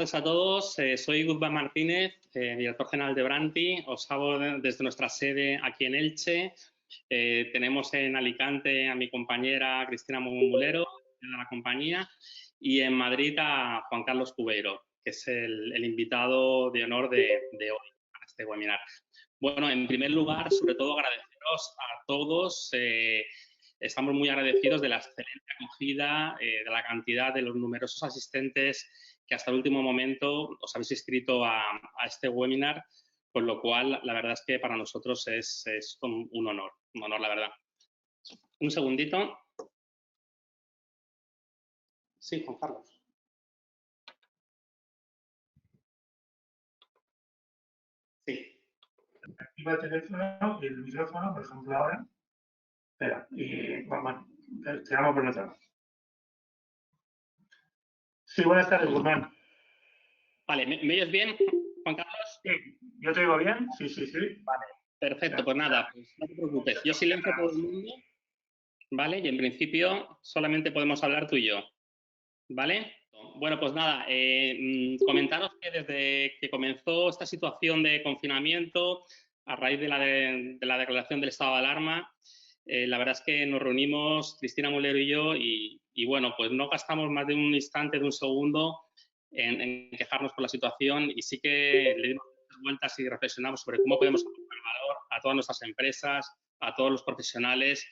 tardes a todos. Soy Guzmán Martínez, director general de Branti. Os hablo desde nuestra sede aquí en Elche. Tenemos en Alicante a mi compañera Cristina Mulero, de la compañía, y en Madrid a Juan Carlos Cubeiro, que es el invitado de honor de hoy para este webinar. Bueno, en primer lugar, sobre todo agradeceros a todos. Estamos muy agradecidos de la excelente acogida, de la cantidad de los numerosos asistentes que hasta el último momento os habéis inscrito a este webinar, con lo cual la verdad es que para nosotros es un honor la verdad. Un segundito. Sí, Juan Carlos. Sí. Activa el teléfono y el micrófono, por ejemplo, ahora. Espera, y vamos, te llamo por otro lado. Sí, buenas tardes, Guzmán. Vale, ¿me oyes bien, Juan Carlos? Sí, ¿yo te oigo bien? Sí. Vale, perfecto, pues nada, pues no te preocupes. Yo silencio a todo el mundo, ¿vale? Y en principio solamente podemos hablar tú y yo, ¿vale? Bueno, pues nada, comentaros que desde que comenzó esta situación de confinamiento, a raíz de la declaración del estado de alarma, la verdad es que nos reunimos, Cristina Mulero y yo, y bueno, pues no gastamos más de un instante, de un segundo, en quejarnos por la situación, y sí que le dimos muchas vueltas y reflexionamos sobre cómo podemos aportar valor a todas nuestras empresas, a todos los profesionales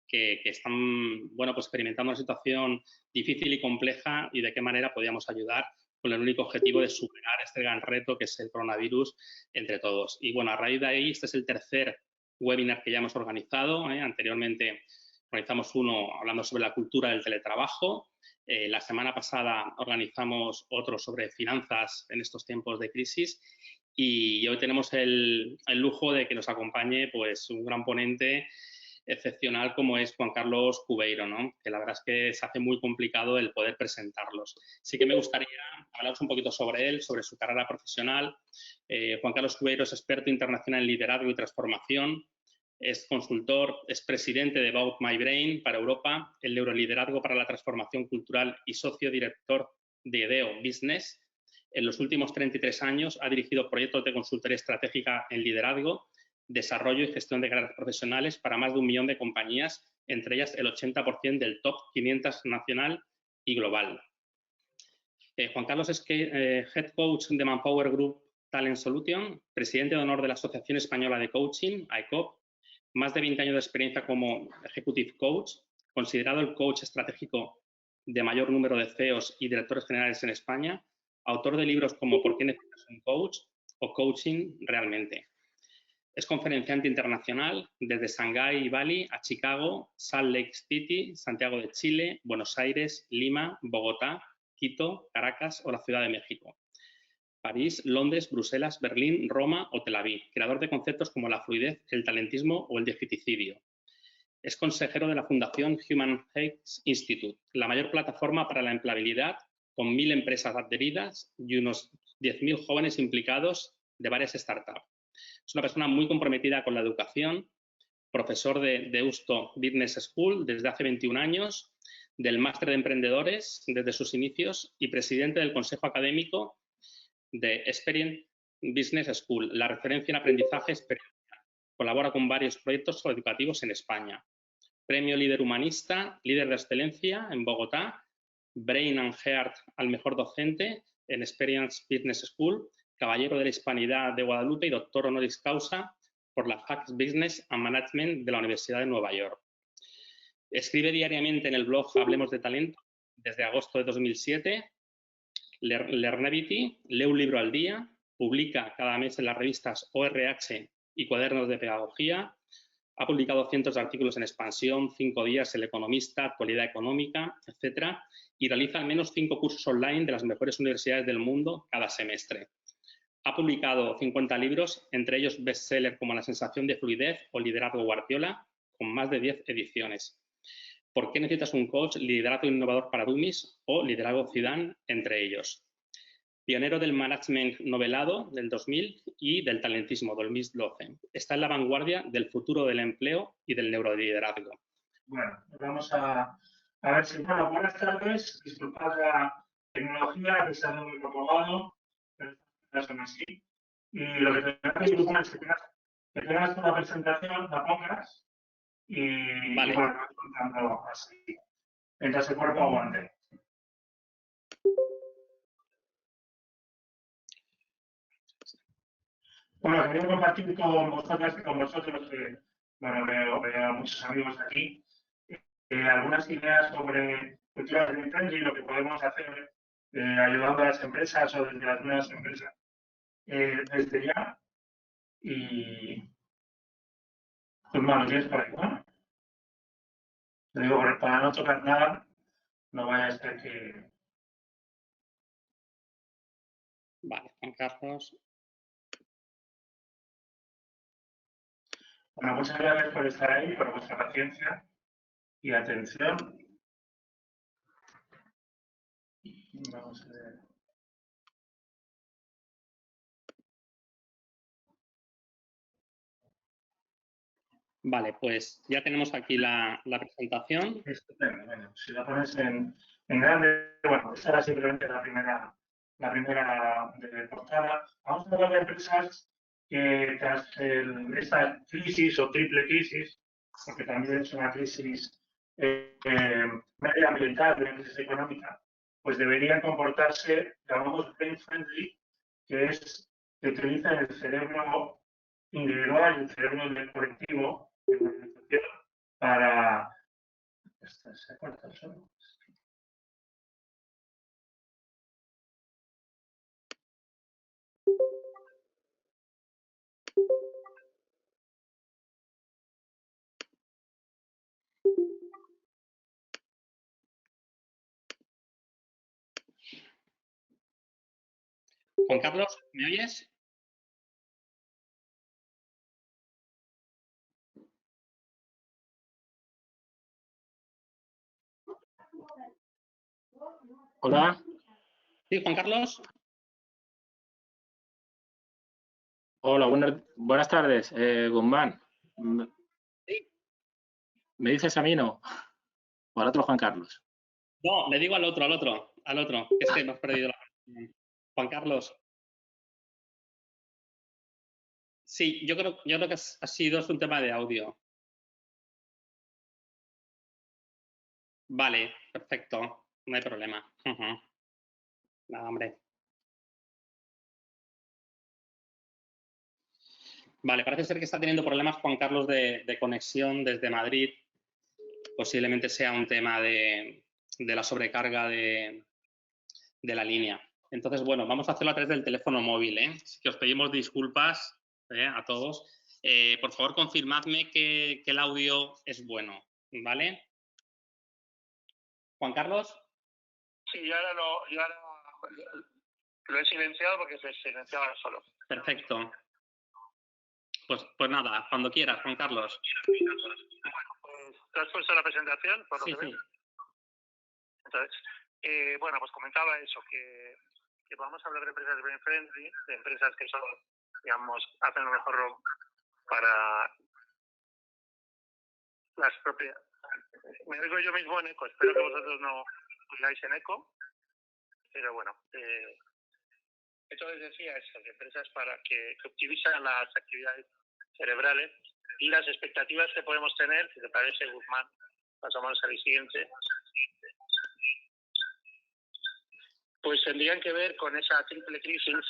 que están, bueno, pues experimentando una situación difícil y compleja, y de qué manera podíamos ayudar con el único objetivo de superar este gran reto que es el coronavirus entre todos. Y bueno, a raíz de ahí, este es el tercer webinar que ya hemos organizado. Anteriormente organizamos uno hablando sobre la cultura del teletrabajo. La semana pasada organizamos otro sobre finanzas en estos tiempos de crisis. Y hoy tenemos el lujo de que nos acompañe pues un gran ponente excepcional como es Juan Carlos Cubeiro, ¿no? Que la verdad es que se hace muy complicado el poder presentarlos. Sí que me gustaría hablaros un poquito sobre él, sobre su carrera profesional. Juan Carlos Cubeiro es experto internacional en liderazgo y transformación, es consultor, es presidente de About My Brain para Europa, el neuroliderazgo para la transformación cultural y socio director de IDEO Business. En los últimos 33 años ha dirigido proyectos de consultoría estratégica en liderazgo, desarrollo y gestión de carreras profesionales para más de 1 millón de compañías, entre ellas el 80% del top 500 nacional y global. Juan Carlos es Head Coach de Manpower Group Talent Solution, presidente de honor de la Asociación Española de Coaching, AECOP, más de 20 años de experiencia como Executive Coach, considerado el coach estratégico de mayor número de CEOs y directores generales en España, autor de libros como ¿Por qué necesitas un coach? O Coaching realmente. Es conferenciante internacional desde Shanghái y Bali a Chicago, Salt Lake City, Santiago de Chile, Buenos Aires, Lima, Bogotá, Quito, Caracas o la Ciudad de México. París, Londres, Bruselas, Berlín, Roma o Tel Aviv. Creador de conceptos como la fluidez, el talentismo o el digiticidio. Es consejero de la Fundación Human Heights Institute, la mayor plataforma para la empleabilidad, con 1000 empresas adheridas y unos 10.000 jóvenes implicados de varias startups. Es una persona muy comprometida con la educación, profesor de Deusto Business School desde hace 21 años, del Máster de Emprendedores desde sus inicios y presidente del Consejo Académico de Experience Business School, la referencia en aprendizaje experiencial. Colabora con varios proyectos educativos en España. Premio Líder Humanista, Líder de Excelencia en Bogotá, Brain and Heart al mejor docente en Experience Business School, Caballero de la Hispanidad de Guadalupe y doctor honoris causa por la Fax Business and Management de la Universidad de Nueva York. Escribe diariamente en el blog Hablemos de Talento desde agosto de 2007, Learnability, lee un libro al día, publica cada mes en las revistas ORH y Cuadernos de Pedagogía, ha publicado cientos de artículos en Expansión, 5 días, El Economista, Actualidad Económica, etcétera, y realiza al menos 5 cursos online de las mejores universidades del mundo cada semestre. Ha publicado 50 libros, entre ellos bestsellers como La sensación de fluidez o Liderazgo Guardiola, con más de 10 ediciones. ¿Por qué necesitas un coach? Liderazgo innovador para dummies o Liderazgo Zidane, entre ellos. Pionero del management novelado del 2000 y del talentismo 2012. Está en la vanguardia del futuro del empleo y del neuroliderazgo. Bueno, vamos a ver si... Bueno, buenas tardes. Disculpad tecnología que se ha muy propagado, pero estas son así. Y lo que te hace es que tengas una presentación, la pongas y, Vale. y bueno, vas contando así, mientras el cuerpo aguante. Bueno, quería compartir con vosotras y con vosotros, bueno, veo a muchos amigos aquí, algunas ideas sobre cultura green friendly, lo que podemos hacer ayudando a las empresas o desde las nuevas empresas desde ya. Y pues bueno, tienes por ahí, ¿no? Te digo, para no tocar nada, no vaya a ser que... Vale, Juan Carlos. Bueno, muchas gracias por estar ahí, por vuestra paciencia y atención. Vamos a ver. Vale, pues ya tenemos aquí la presentación. Estupendo. Bueno, si la pones en grande, bueno, esta era simplemente la primera de portada. Vamos a hablar de empresas que tras esta crisis o triple crisis, porque también es una crisis medioambiental, una crisis económica, pues deberían comportarse, llamamos brain friendly, que es que utilizan el cerebro individual y el cerebro del colectivo en la organización para... Se corta solo. Juan Carlos, ¿me oyes? Hola. Sí, Juan Carlos. Hola, buenas tardes, Guzmán. Sí. ¿Me dices a mí no? ¿O al otro Juan Carlos? No, le digo al otro. Es que hemos perdido la... Juan Carlos. Sí, yo creo que ha sido un tema de audio. Vale, perfecto. No hay problema. Nada, hombre. Vale, parece ser que está teniendo problemas Juan Carlos de conexión desde Madrid. Posiblemente sea un tema de la sobrecarga de la línea. Entonces, bueno, vamos a hacerlo a través del teléfono móvil, ¿eh? Así que os pedimos disculpas a todos. Por favor, confirmadme que el audio es bueno, ¿vale? Juan Carlos. Sí, yo ahora lo he silenciado porque se silenciaba solo. Perfecto. Pues nada, cuando quieras, Juan Carlos. Bueno, pues ¿te has puesto la presentación? Por lo Sí, que sí. veo. Entonces, bueno, pues comentaba eso, que vamos a hablar de empresas brain friendly, de empresas que son, digamos, hacen lo mejor para las propias... Me oigo yo mismo en eco, espero que vosotros no oigáis en eco, pero bueno, entonces decía eso, de empresas para que optimizan las actividades cerebrales y las expectativas que podemos tener, si te parece, Guzmán, pasamos al siguiente, pues tendrían que ver con esa triple crisis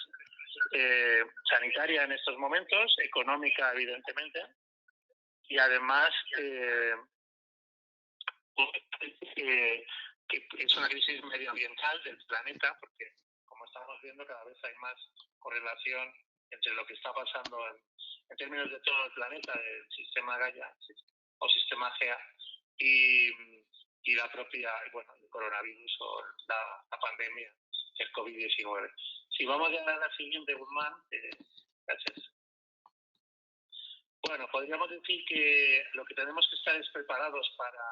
sanitaria en estos momentos, económica evidentemente, y además que es una crisis medioambiental del planeta, porque como estamos viendo cada vez hay más correlación entre lo que está pasando en términos de todo el planeta, del sistema Gaia o sistema Gea y la propia, bueno, el coronavirus o la pandemia, el COVID-19. Si vamos ya a la siguiente, Guzmán, gracias. Bueno, podríamos decir que lo que tenemos que estar es preparados para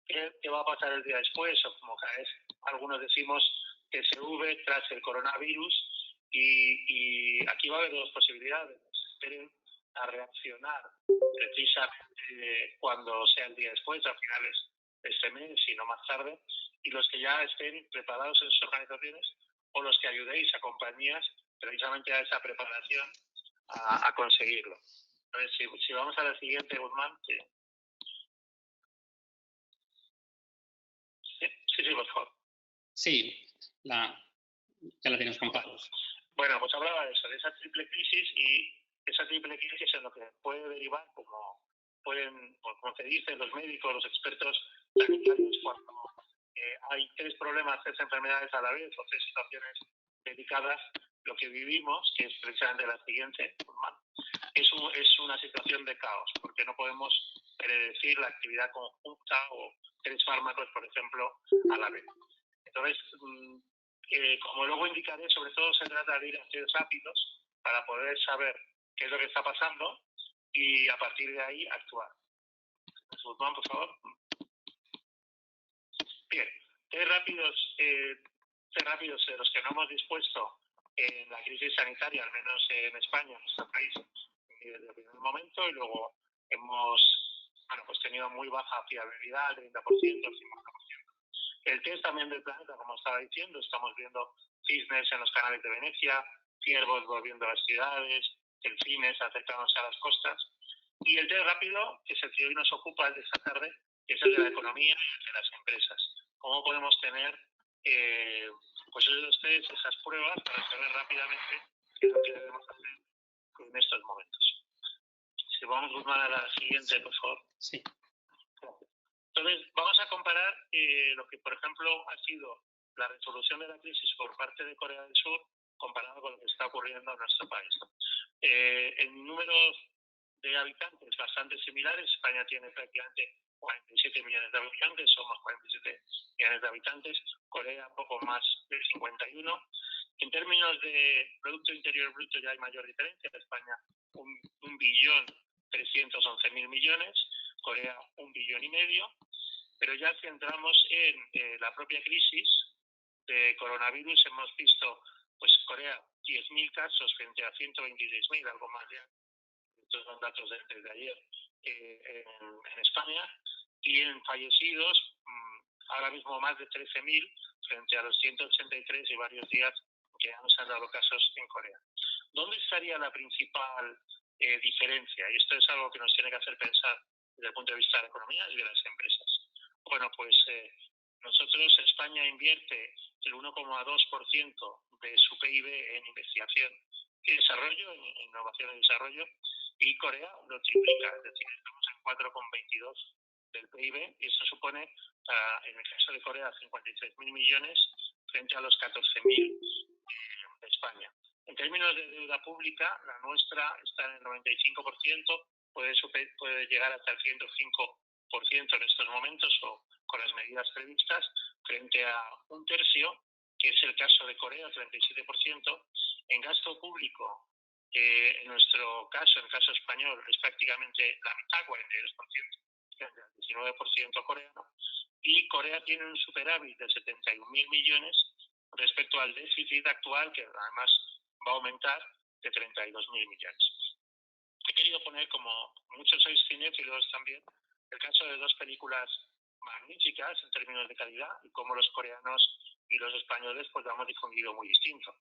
qué va a pasar el día después, o como cada vez algunos decimos, TSV tras el coronavirus, y aquí va a haber dos posibilidades. Esperen a reaccionar precisamente cuando sea el día después, a finales de este mes y no más tarde, y los que ya estén preparados en sus organizaciones o los que ayudéis a compañías precisamente a esa preparación a conseguirlo. A ver, si vamos a la siguiente, Guzmán. Sí, por favor. Sí, ya la tienes, Juan Carlos. Bueno, pues hablaba de eso, de esa triple crisis, y esa triple crisis en lo que puede derivar, como se dice los médicos, los expertos sanitarios, cuando hay tres problemas, tres enfermedades a la vez o tres situaciones dedicadas, lo que vivimos, que es precisamente la siguiente, es una situación de caos, porque no podemos predecir la actividad conjunta o tres fármacos, por ejemplo, a la vez. Entonces, como luego indicaré, sobre todo se trata de ir a test rápidos para poder saber qué es lo que está pasando y a partir de ahí actuar. Guzmán, por favor. Bien, test rápidos de los que no hemos dispuesto en la crisis sanitaria, al menos en España, en nuestro país, desde el primer momento, y luego hemos tenido muy baja fiabilidad, el 30%, el 50%. El test también del planeta, como estaba diciendo, estamos viendo cisnes en los canales de Venecia, ciervos volviendo a las ciudades, delfines acercándose a las costas. Y el test rápido, que es el que hoy nos ocupa, el de esta tarde, que es el de la economía y el de las empresas. ¿Cómo podemos tener esos test, esas pruebas, para saber rápidamente qué es lo que debemos hacer en estos momentos? Si vamos, Guzmán, a la siguiente, por favor. Sí. Entonces, vamos a comparar lo que, por ejemplo, ha sido la resolución de la crisis por parte de Corea del Sur comparado con lo que está ocurriendo en nuestro país. En números de habitantes bastante similares, España tiene prácticamente 47 millones de habitantes, somos 47 millones de habitantes, Corea poco más de 51. En términos de Producto Interior Bruto ya hay mayor diferencia, España 1.311.000 millones, Corea 1,5 billones, pero ya si entramos en la propia crisis de coronavirus, hemos visto pues Corea 10.000 casos frente a 126.000, algo más ya, estos son datos desde ayer, en España, y en fallecidos ahora mismo más de 13.000 frente a los 183 y varios días que ya nos han dado casos en Corea. ¿Dónde estaría la principal diferencia? Y esto es algo que nos tiene que hacer pensar desde el punto de vista de la economía y de las empresas. Bueno, pues nosotros, España invierte el 1,2% de su PIB en investigación y desarrollo, en innovación y desarrollo, y Corea lo triplica, es decir, estamos en 4,22 del PIB, y eso supone, en el caso de Corea, 56.000 millones frente a los 14.000 de España. En términos de deuda pública, la nuestra está en el 95%, puede llegar hasta el 105% en estos momentos o con las medidas previstas, frente a un tercio, que es el caso de Corea, 37%. En gasto público, en nuestro caso, en el caso español, es prácticamente la mitad, 42%, frente al 19% coreano, y Corea tiene un superávit de 71.000 millones respecto al déficit actual, que además va a aumentar, de 32.000 millones. He querido poner, como muchos sois cinéfilos también, el caso de dos películas magníficas en términos de calidad y cómo los coreanos y los españoles pues lo hemos difundido muy distinto.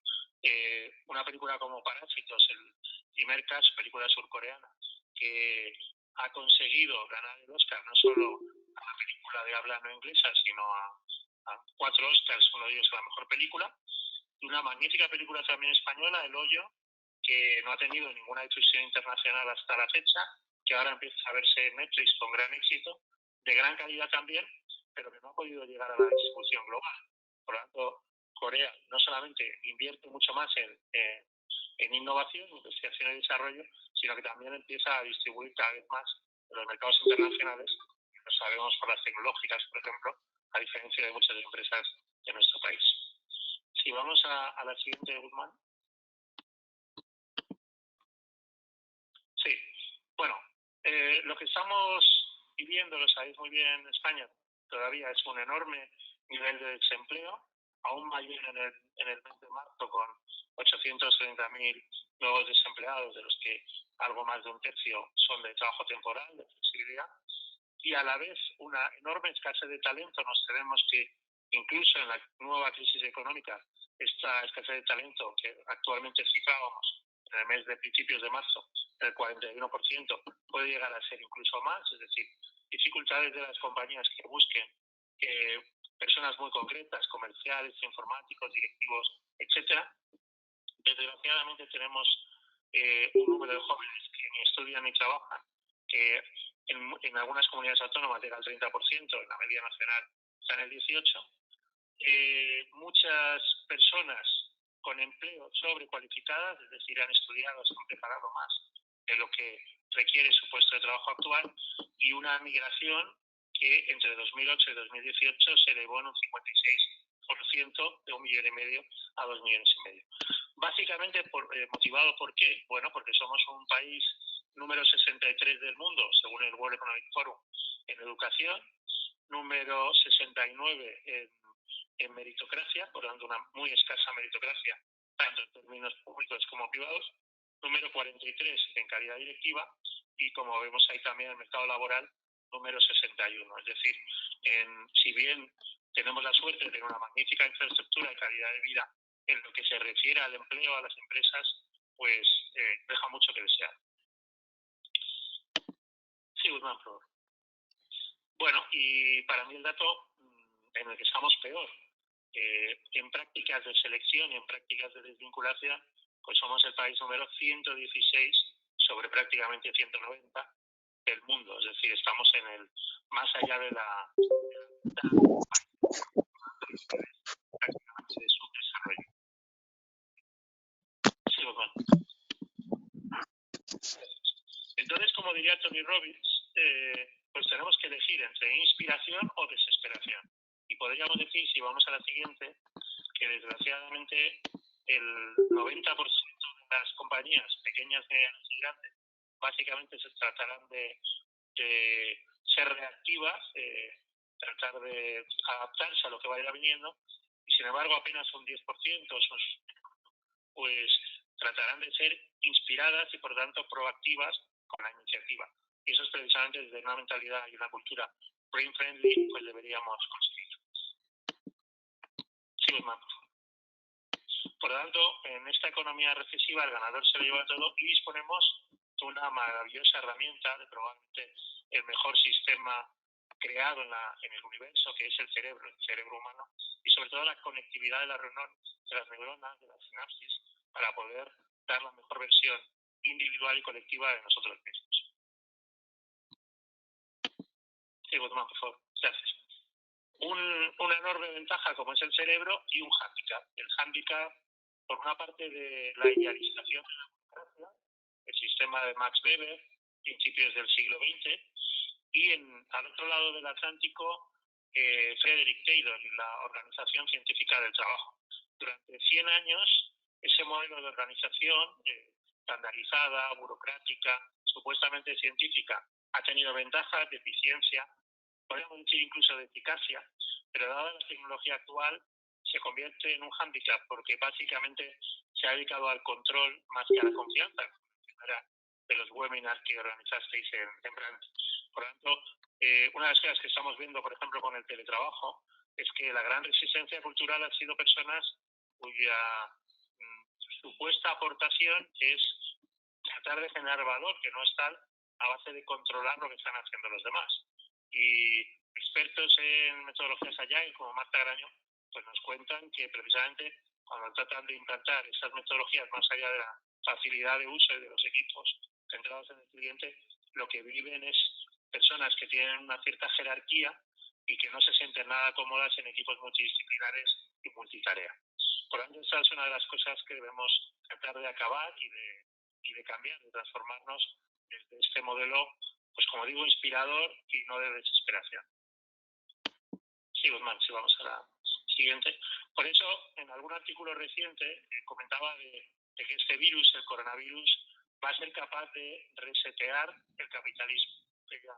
Una película como Parásitos, el primer caso, película surcoreana, que ha conseguido ganar el Oscar no solo a la película de habla no inglesa, sino a 4 Oscars, uno de ellos a la mejor película, y una magnífica película también española, El Hoyo, que no ha tenido ninguna difusión internacional hasta la fecha, que ahora empieza a verse en Netflix con gran éxito, de gran calidad también, pero que no ha podido llegar a la distribución global. Por lo tanto, Corea no solamente invierte mucho más en innovación, investigación y desarrollo, sino que también empieza a distribuir cada vez más en los mercados internacionales, lo sabemos por las tecnológicas, por ejemplo, a diferencia de muchas empresas de nuestro país. Si vamos a la siguiente, Guzmán. Sí, bueno, lo que estamos viviendo, lo sabéis muy bien en España, todavía es un enorme nivel de desempleo, aún mayor en el mes de marzo, con 830.000 nuevos desempleados, de los que algo más de un tercio son de trabajo temporal, de flexibilidad, y a la vez una enorme escasez de talento. Nos tenemos que incluso en la nueva crisis económica, esta escasez de talento que actualmente cifrábamos en el mes de principios de marzo, el 41%, puede llegar a ser incluso más, es decir, dificultades de las compañías que busquen personas muy concretas, comerciales, informáticos, directivos, etcétera. Desgraciadamente tenemos un número de jóvenes que ni estudian ni trabajan, que en algunas comunidades autónomas llega al 30%, en la media nacional está en el 18%. Muchas personas con empleo sobrecualificadas, es decir, han estudiado, se han preparado más de lo que requiere su puesto de trabajo actual, y una migración que entre 2008 y 2018 se elevó en un 56%, de 1,5 millones a 2,5 millones. Básicamente motivado ¿por qué? Bueno, porque somos un país número 63 del mundo, según el World Economic Forum, en educación, número 69 en meritocracia, por lo tanto una muy escasa meritocracia, tanto en términos públicos como privados, número 43 en calidad directiva, y como vemos ahí también el mercado laboral, número 61. Es decir, si bien tenemos la suerte de tener una magnífica infraestructura y calidad de vida en lo que se refiere al empleo, a las empresas, pues deja mucho que desear. Sí, Guzmán, por favor. Bueno, y para mí el dato en el que estamos peor, en prácticas de selección y en prácticas de desvinculación, pues somos el país número 116 sobre prácticamente 190 del mundo. Es decir, estamos en el más allá de la prácticamente de subdesarrollo. Sí, bueno. Entonces, como diría Tony Robbins, pues tenemos que elegir entre inspiración o desesperación. Y podríamos decir, si vamos a la siguiente, que desgraciadamente el 90% de las compañías pequeñas, medianas y grandes básicamente se tratarán de ser reactivas, tratar de adaptarse a lo que vaya viniendo, y sin embargo apenas un 10% pues tratarán de ser inspiradas y por tanto proactivas con la iniciativa. Y eso es precisamente desde una mentalidad y una cultura brain friendly, pues deberíamos conseguir. Sí, Guzmán, por favor. Por lo tanto, en esta economía recesiva el ganador se lo lleva todo y disponemos de una maravillosa herramienta, de probablemente el mejor sistema creado en el universo, que es el cerebro humano, y sobre todo la conectividad de las neuronas, de las sinapsis, para poder dar la mejor versión individual y colectiva de nosotros mismos. Sí, Guzmán, por favor. Gracias. Una enorme ventaja como es el cerebro y un hándicap. El hándicap, por una parte, de la idealización de la democracia, el sistema de Max Weber, principios del siglo XX, y al otro lado del Atlántico, Frederick Taylor y la Organización Científica del Trabajo. Durante 100 años, ese modelo de organización estandarizada, burocrática, supuestamente científica, ha tenido ventajas de eficiencia, podríamos decir incluso de eficacia, pero dada la tecnología actual se convierte en un hándicap porque básicamente se ha dedicado al control más que a la confianza, de los webinars que organizasteis en Brand. Por lo tanto, una de las cosas que estamos viendo, por ejemplo, con el teletrabajo, es que la gran resistencia cultural ha sido personas cuya supuesta aportación es tratar de generar valor, que no es tal, a base de controlar lo que están haciendo los demás. Y expertos en metodologías Agile, como Marta Graño, pues nos cuentan que precisamente cuando tratan de implantar esas metodologías más allá de la facilidad de uso y de los equipos centrados en el cliente, lo que viven es personas que tienen una cierta jerarquía y que no se sienten nada cómodas en equipos multidisciplinares y multitarea. Por lo tanto, esa es una de las cosas que debemos tratar de acabar y de cambiar, de transformarnos desde este modelo, pues como digo, inspirador y no de desesperación. Sí, Guzmán, si vamos a la siguiente. Por eso, en algún artículo reciente comentaba de que este virus, el coronavirus, va a ser capaz de resetear el capitalismo. Ya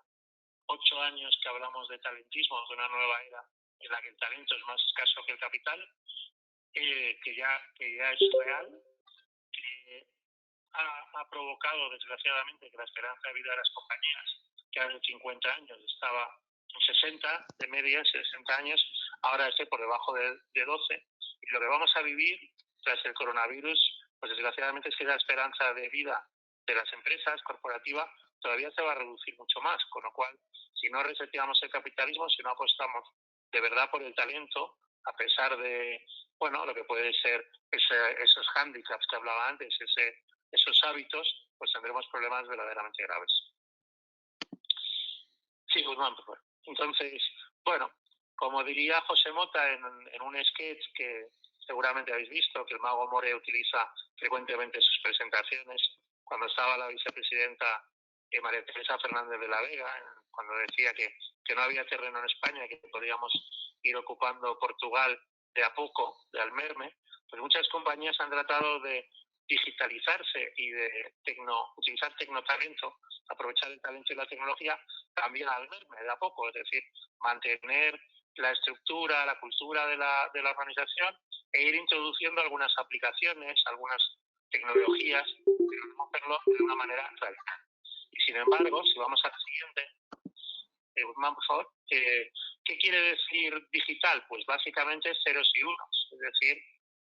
8 años que hablamos de talentismo, de una nueva era en la que el talento es más escaso que el capital, que ya es real, que ha provocado, desgraciadamente, que la esperanza de vida de las compañías, que hace 50 años estaba en 60, de media, 60 años, ahora esté por debajo de 12, y lo que vamos a vivir tras el coronavirus, pues desgraciadamente es que la esperanza de vida de las empresas corporativas todavía se va a reducir mucho más, con lo cual, si no reseteamos el capitalismo, si no apostamos de verdad por el talento, a pesar de, bueno, lo que puede ser esos hándicaps que hablaba antes, esos hábitos, pues tendremos problemas verdaderamente graves. Sí, Guzmán, por favor. Entonces, bueno, como diría José Mota en un sketch que seguramente habéis visto, que el Mago More utiliza frecuentemente en sus presentaciones, cuando estaba la vicepresidenta María Teresa Fernández de la Vega, cuando decía que no había terreno en España, que podíamos ir ocupando Portugal de a poco, de al merme, pues muchas compañías han tratado de digitalizarse y de utilizar tecnotalento, aprovechar el talento y la tecnología también al merme, de a poco, es decir, mantener la estructura, la cultura de la organización e ir introduciendo algunas aplicaciones, algunas tecnologías, pero no hacerlo de una manera radical. Y sin embargo, si vamos al siguiente, Guzmán, por favor, ¿qué quiere decir digital? Pues básicamente ceros y unos, es decir,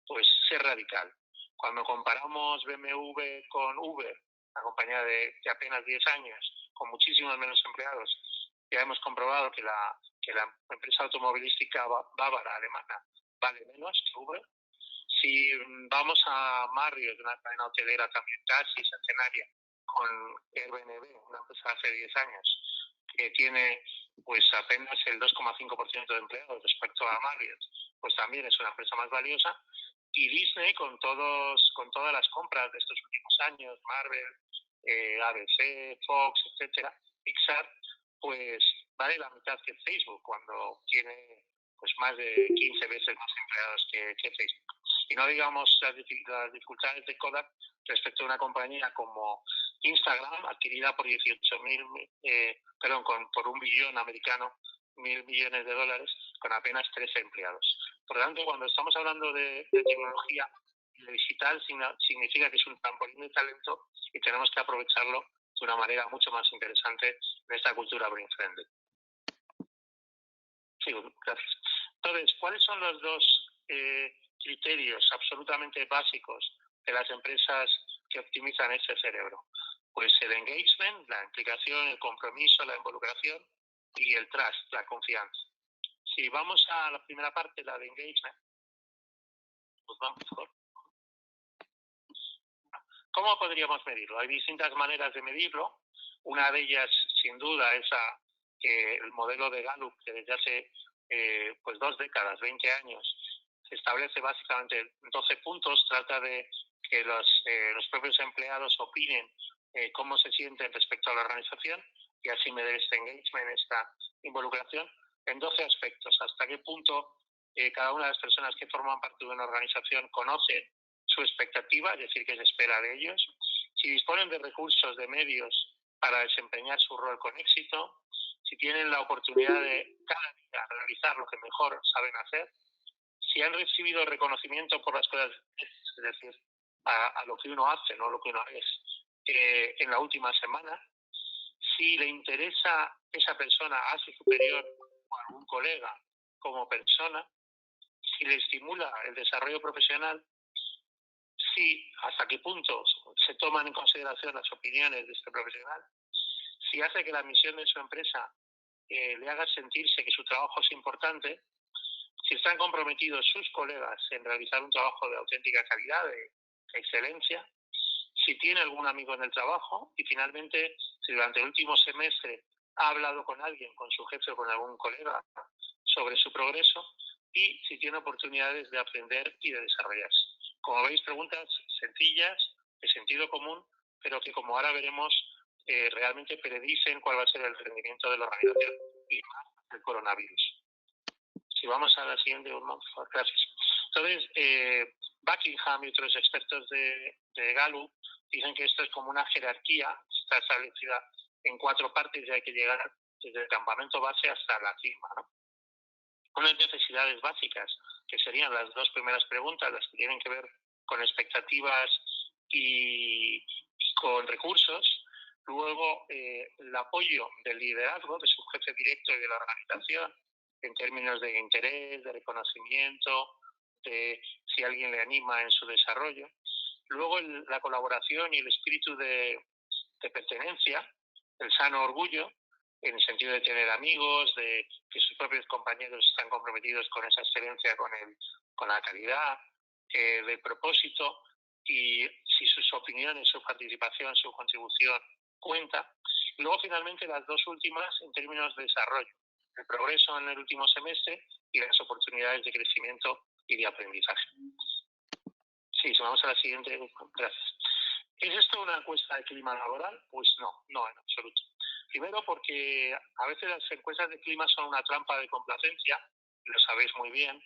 pues ser radical. Cuando comparamos BMW con Uber, una compañía de apenas 10 años, con muchísimos menos empleados, ya hemos comprobado que la empresa automovilística bávara alemana vale menos que Uber. Si vamos a Marriott, una cadena hotelera también casi centenaria, con Airbnb, una empresa hace 10 años, que tiene pues apenas el 2,5% de empleados respecto a Marriott, pues también es una empresa más valiosa. Y Disney, con todas las compras de estos últimos años, Marvel, ABC, Fox, etcétera, Pixar, pues vale la mitad que Facebook, cuando tiene pues más de 15 veces más empleados que Facebook. Y no digamos las dificultades de Kodak respecto a una compañía como Instagram, adquirida por por $1 billón americano, $1.000 millones, con apenas 13 empleados. Por lo tanto, cuando estamos hablando de tecnología y de digital, significa que es un trampolín de talento y tenemos que aprovecharlo de una manera mucho más interesante en esta cultura brain friendly. Sí, gracias. Entonces, ¿cuáles son los dos criterios absolutamente básicos de las empresas que optimizan ese cerebro? Pues el engagement, la implicación, el compromiso, la involucración, y el trust, la confianza. Si vamos a la primera parte, la de engagement, pues vamos, por favor. ¿Cómo podríamos medirlo? Hay distintas maneras de medirlo. Una de ellas, sin duda, es el modelo de Gallup, que desde hace pues 2 décadas, 20 años, se establece básicamente 12 puntos, trata de que los propios empleados opinen cómo se sienten respecto a la organización y así medir este engagement, esta involucración, en 12 aspectos. Hasta qué punto cada una de las personas que forman parte de una organización conoce su expectativa, es decir, qué se espera de ellos, si disponen de recursos, de medios para desempeñar su rol con éxito, si tienen la oportunidad de cada día realizar lo que mejor saben hacer, si han recibido reconocimiento por las cosas, es decir, a lo que uno hace, no lo que uno es, en la última semana, si le interesa esa persona a su superior o a algún colega como persona, si le estimula el desarrollo profesional, si hasta qué punto se toman en consideración las opiniones de este profesional, si hace que la misión de su empresa le haga sentirse que su trabajo es importante, si están comprometidos sus colegas en realizar un trabajo de auténtica calidad, de excelencia, si tiene algún amigo en el trabajo y finalmente si durante el último semestre ha hablado con alguien, con su jefe o con algún colega sobre su progreso y si tiene oportunidades de aprender y de desarrollarse. Como veis, preguntas sencillas, de sentido común, pero que como ahora veremos realmente predicen cuál va a ser el rendimiento de la organización y más el coronavirus. Si vamos a la siguiente, por favor, gracias. Entonces, Buckingham y otros expertos de Gallup dicen que esto es como una jerarquía, está establecida en 4 partes y hay que llegar desde el campamento base hasta la cima, ¿no? Unas necesidades básicas, que serían las 2 primeras preguntas, las que tienen que ver con expectativas y con recursos. Luego, el apoyo del liderazgo, de su jefe directo y de la organización, en términos de interés, de reconocimiento, de si alguien le anima en su desarrollo. Luego la colaboración y el espíritu de pertenencia, el sano orgullo, en el sentido de tener amigos, de que sus propios compañeros están comprometidos con esa excelencia, con la calidad, del propósito, y si sus opiniones, su participación, su contribución cuenta. Y luego, finalmente, las dos últimas en términos de desarrollo, el progreso en el último semestre y las oportunidades de crecimiento y de aprendizaje. Sí, si vamos a la siguiente, gracias. ¿Es esto una encuesta de clima laboral? Pues no en absoluto. Primero porque a veces las encuestas de clima son una trampa de complacencia, lo sabéis muy bien.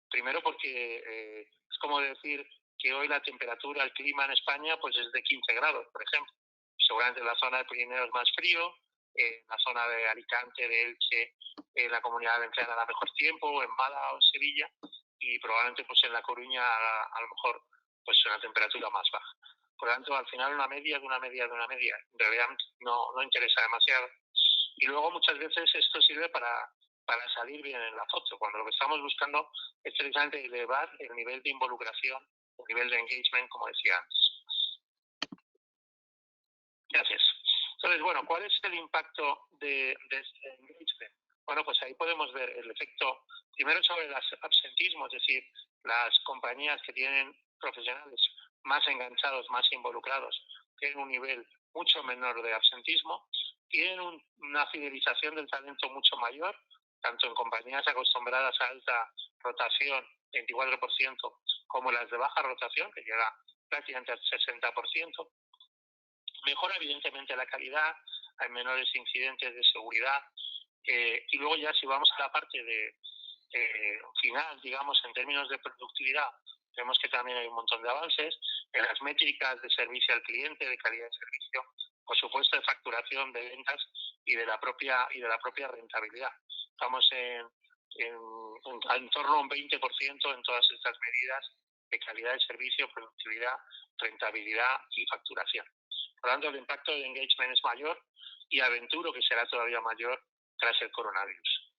Primero porque es como decir que hoy la temperatura, el clima en España, pues es de 15 grados, por ejemplo. Seguramente en la zona de Pirineo es más frío, en la zona de Alicante, de Elche, en la Comunidad Valenciana hará mejor tiempo, o en Málaga o en Sevilla, y probablemente pues en La Coruña a lo mejor pues una temperatura más baja. Por lo tanto, al final una media de una media de una media. En realidad no interesa demasiado. Y luego muchas veces esto sirve para salir bien en la foto, cuando lo que estamos buscando es precisamente elevar el nivel de involucración, el nivel de engagement, como decía antes. Gracias. Entonces, bueno, ¿cuál es el impacto de este engagement? Bueno, pues ahí podemos ver el efecto, primero sobre el absentismo, es decir, las compañías que tienen profesionales más enganchados, más involucrados, tienen un nivel mucho menor de absentismo, tienen una fidelización del talento mucho mayor, tanto en compañías acostumbradas a alta rotación, 24%, como las de baja rotación, que llega prácticamente al 60%. Mejora evidentemente la calidad, hay menores incidentes de seguridad, y luego ya si vamos a la parte de final, digamos, en términos de productividad, vemos que también hay un montón de avances en las métricas de servicio al cliente, de calidad de servicio, por supuesto de facturación, de ventas y de la propia rentabilidad. Estamos en torno a un 20% en todas estas medidas de calidad de servicio, productividad, rentabilidad y facturación. Por lo tanto, el impacto de engagement es mayor y aventuro que será todavía mayor tras el coronavirus.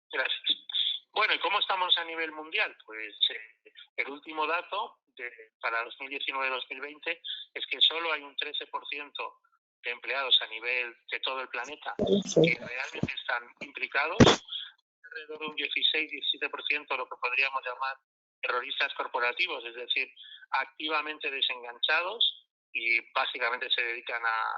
Gracias. Bueno, ¿y cómo estamos a nivel mundial? Pues el último dato para 2019-2020 es que solo hay un 13% de empleados a nivel de todo el planeta que realmente están implicados, alrededor de un 16-17% lo que podríamos llamar terroristas corporativos, es decir, activamente desenganchados y básicamente se dedican a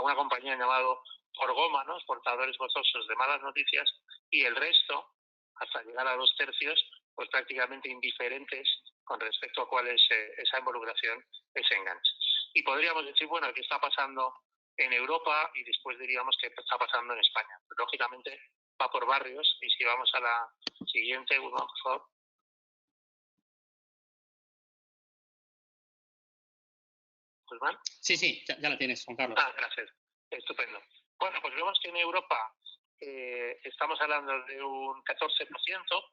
una compañía llamado orgómanos, portadores gozosos de malas noticias, y el resto, hasta llegar a 2/3, pues prácticamente indiferentes con respecto a cuál es esa involucración, ese enganche. Y podríamos decir, bueno, ¿qué está pasando en Europa? Y después diríamos que está pasando en España. Pero, lógicamente va por barrios, y si vamos a la siguiente, por favor. Guzmán. Sí, ya la tienes, Juan Carlos. Gracias. Estupendo. Bueno, pues vemos que en Europa estamos hablando de un 14%,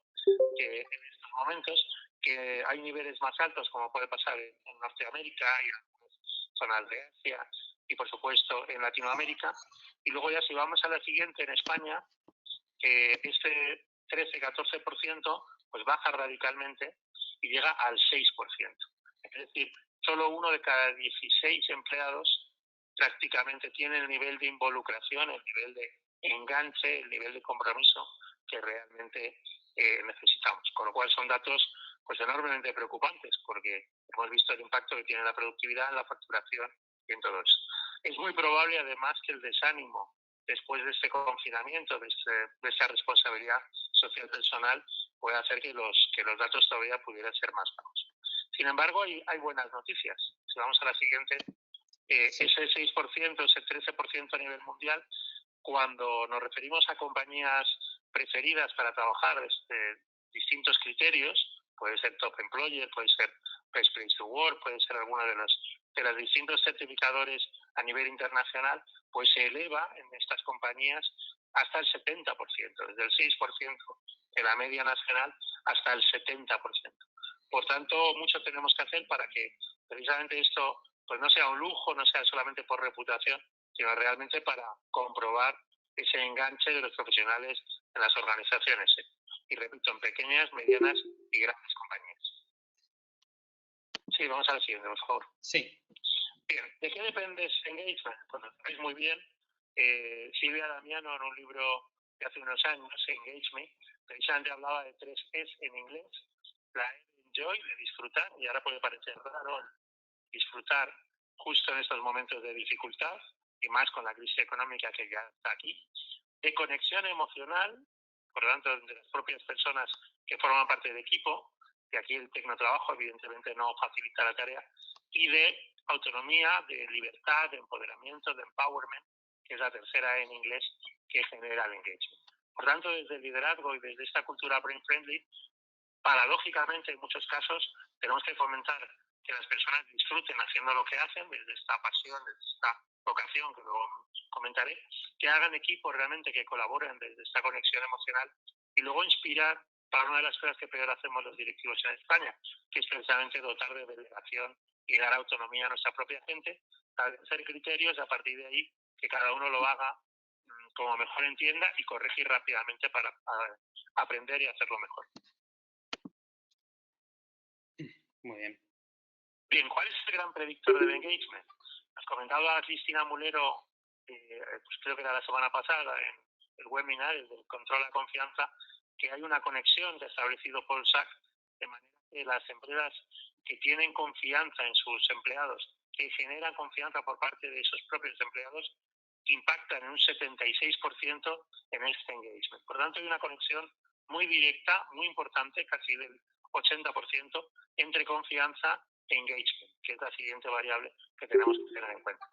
que en estos momentos, que hay niveles más altos, como puede pasar en Norteamérica y en algunas zonas de Asia, y por supuesto en Latinoamérica. Y luego ya si vamos a la siguiente, en España, este 13-14% pues baja radicalmente y llega al 6%. Es decir, solo 1 de cada 16 empleados prácticamente tiene el nivel de involucración, el nivel de enganche, el nivel de compromiso que realmente necesitamos. Con lo cual son datos pues enormemente preocupantes, porque hemos visto el impacto que tiene la productividad en la facturación y en todo eso. Es muy probable además que el desánimo después de este confinamiento, de esa responsabilidad social personal, puede hacer que los datos todavía pudieran ser más bajos. Sin embargo, hay buenas noticias. Si vamos a la siguiente, ese 6%, ese 13% a nivel mundial, cuando nos referimos a compañías preferidas para trabajar distintos criterios, puede ser Top Employer, puede ser Best Place to Work, puede ser alguno de los distintos certificadores a nivel internacional, pues se eleva en estas compañías hasta el 70%, desde el 6% de la media nacional hasta el 70%. Por tanto, mucho tenemos que hacer para que precisamente esto pues no sea un lujo, no sea solamente por reputación, sino realmente para comprobar ese enganche de los profesionales en las organizaciones. Y repito, en pequeñas, medianas y grandes compañías. Sí, vamos a la siguiente, por favor. Sí. Bien, ¿de qué depende ese engagement? Pues lo sabéis muy bien. Silvia Damiano, en un libro de hace unos años, Engagement, precisamente hablaba de 3 Es en inglés. La E de enjoy, de disfrutar, y ahora puede parecer raro disfrutar justo en estos momentos de dificultad, y más con la crisis económica que ya está aquí. De conexión emocional, por lo tanto, de las propias personas que forman parte del equipo, y aquí el tecnotrabajo evidentemente no facilita la tarea, y de autonomía, de libertad, de empoderamiento, de empowerment, que es la tercera en inglés que genera el engagement. Por tanto, desde el liderazgo y desde esta cultura brain friendly, paradójicamente en muchos casos tenemos que fomentar que las personas disfruten haciendo lo que hacen, desde esta pasión, desde esta vocación, que luego comentaré, que hagan equipos realmente que colaboren desde esta conexión emocional, y luego inspirar para una de las cosas que peor hacemos los directivos en España, que es precisamente dotar de delegación y dar autonomía a nuestra propia gente, establecer criterios y a partir de ahí que cada uno lo haga como mejor entienda y corregir rápidamente para aprender y hacerlo mejor. Muy bien. Bien, ¿cuál es el gran predictor del engagement? Has comentado a Cristina Mulero, pues creo que era la semana pasada, en el webinar, el del control a la confianza, que hay una conexión que ha establecido Paul Sachs, de manera que las empresas que tienen confianza en sus empleados, que generan confianza por parte de esos propios empleados, impactan en un 76% en este engagement. Por lo tanto, hay una conexión muy directa, muy importante, casi del 80%, entre confianza e engagement, que es la siguiente variable que tenemos que tener en cuenta.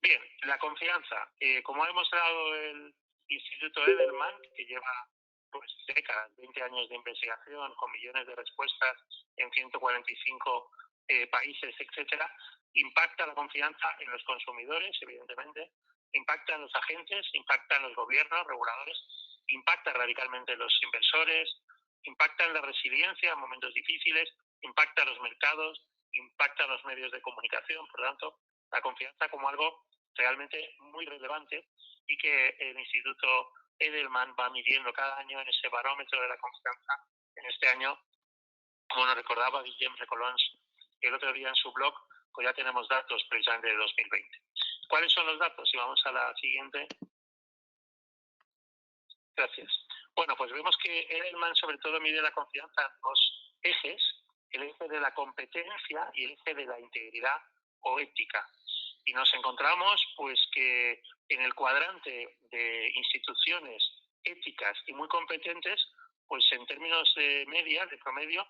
Bien, la confianza. Como ha demostrado el Instituto Edelman, que lleva pues décadas, 20 años de investigación, con millones de respuestas en 145 países, etcétera, impacta la confianza en los consumidores, evidentemente, impacta en los agentes, impacta en los gobiernos, reguladores, impacta radicalmente en los inversores, impacta en la resiliencia en momentos difíciles, impacta en los mercados, impacta en los medios de comunicación. Por lo tanto, la confianza como algo realmente muy relevante y que el Instituto Edelman va midiendo cada año en ese barómetro de la confianza. En este año, como nos recordaba Guillem Recolons el otro día en su blog, pues ya tenemos datos precisamente de 2020. ¿Cuáles son los datos? Si vamos a la siguiente. Gracias. Bueno, pues vemos que Edelman sobre todo mide la confianza en dos ejes, el eje de la competencia y el eje de la integridad o ética. Y nos encontramos pues que en el cuadrante de instituciones éticas y muy competentes, pues en términos de media, de promedio,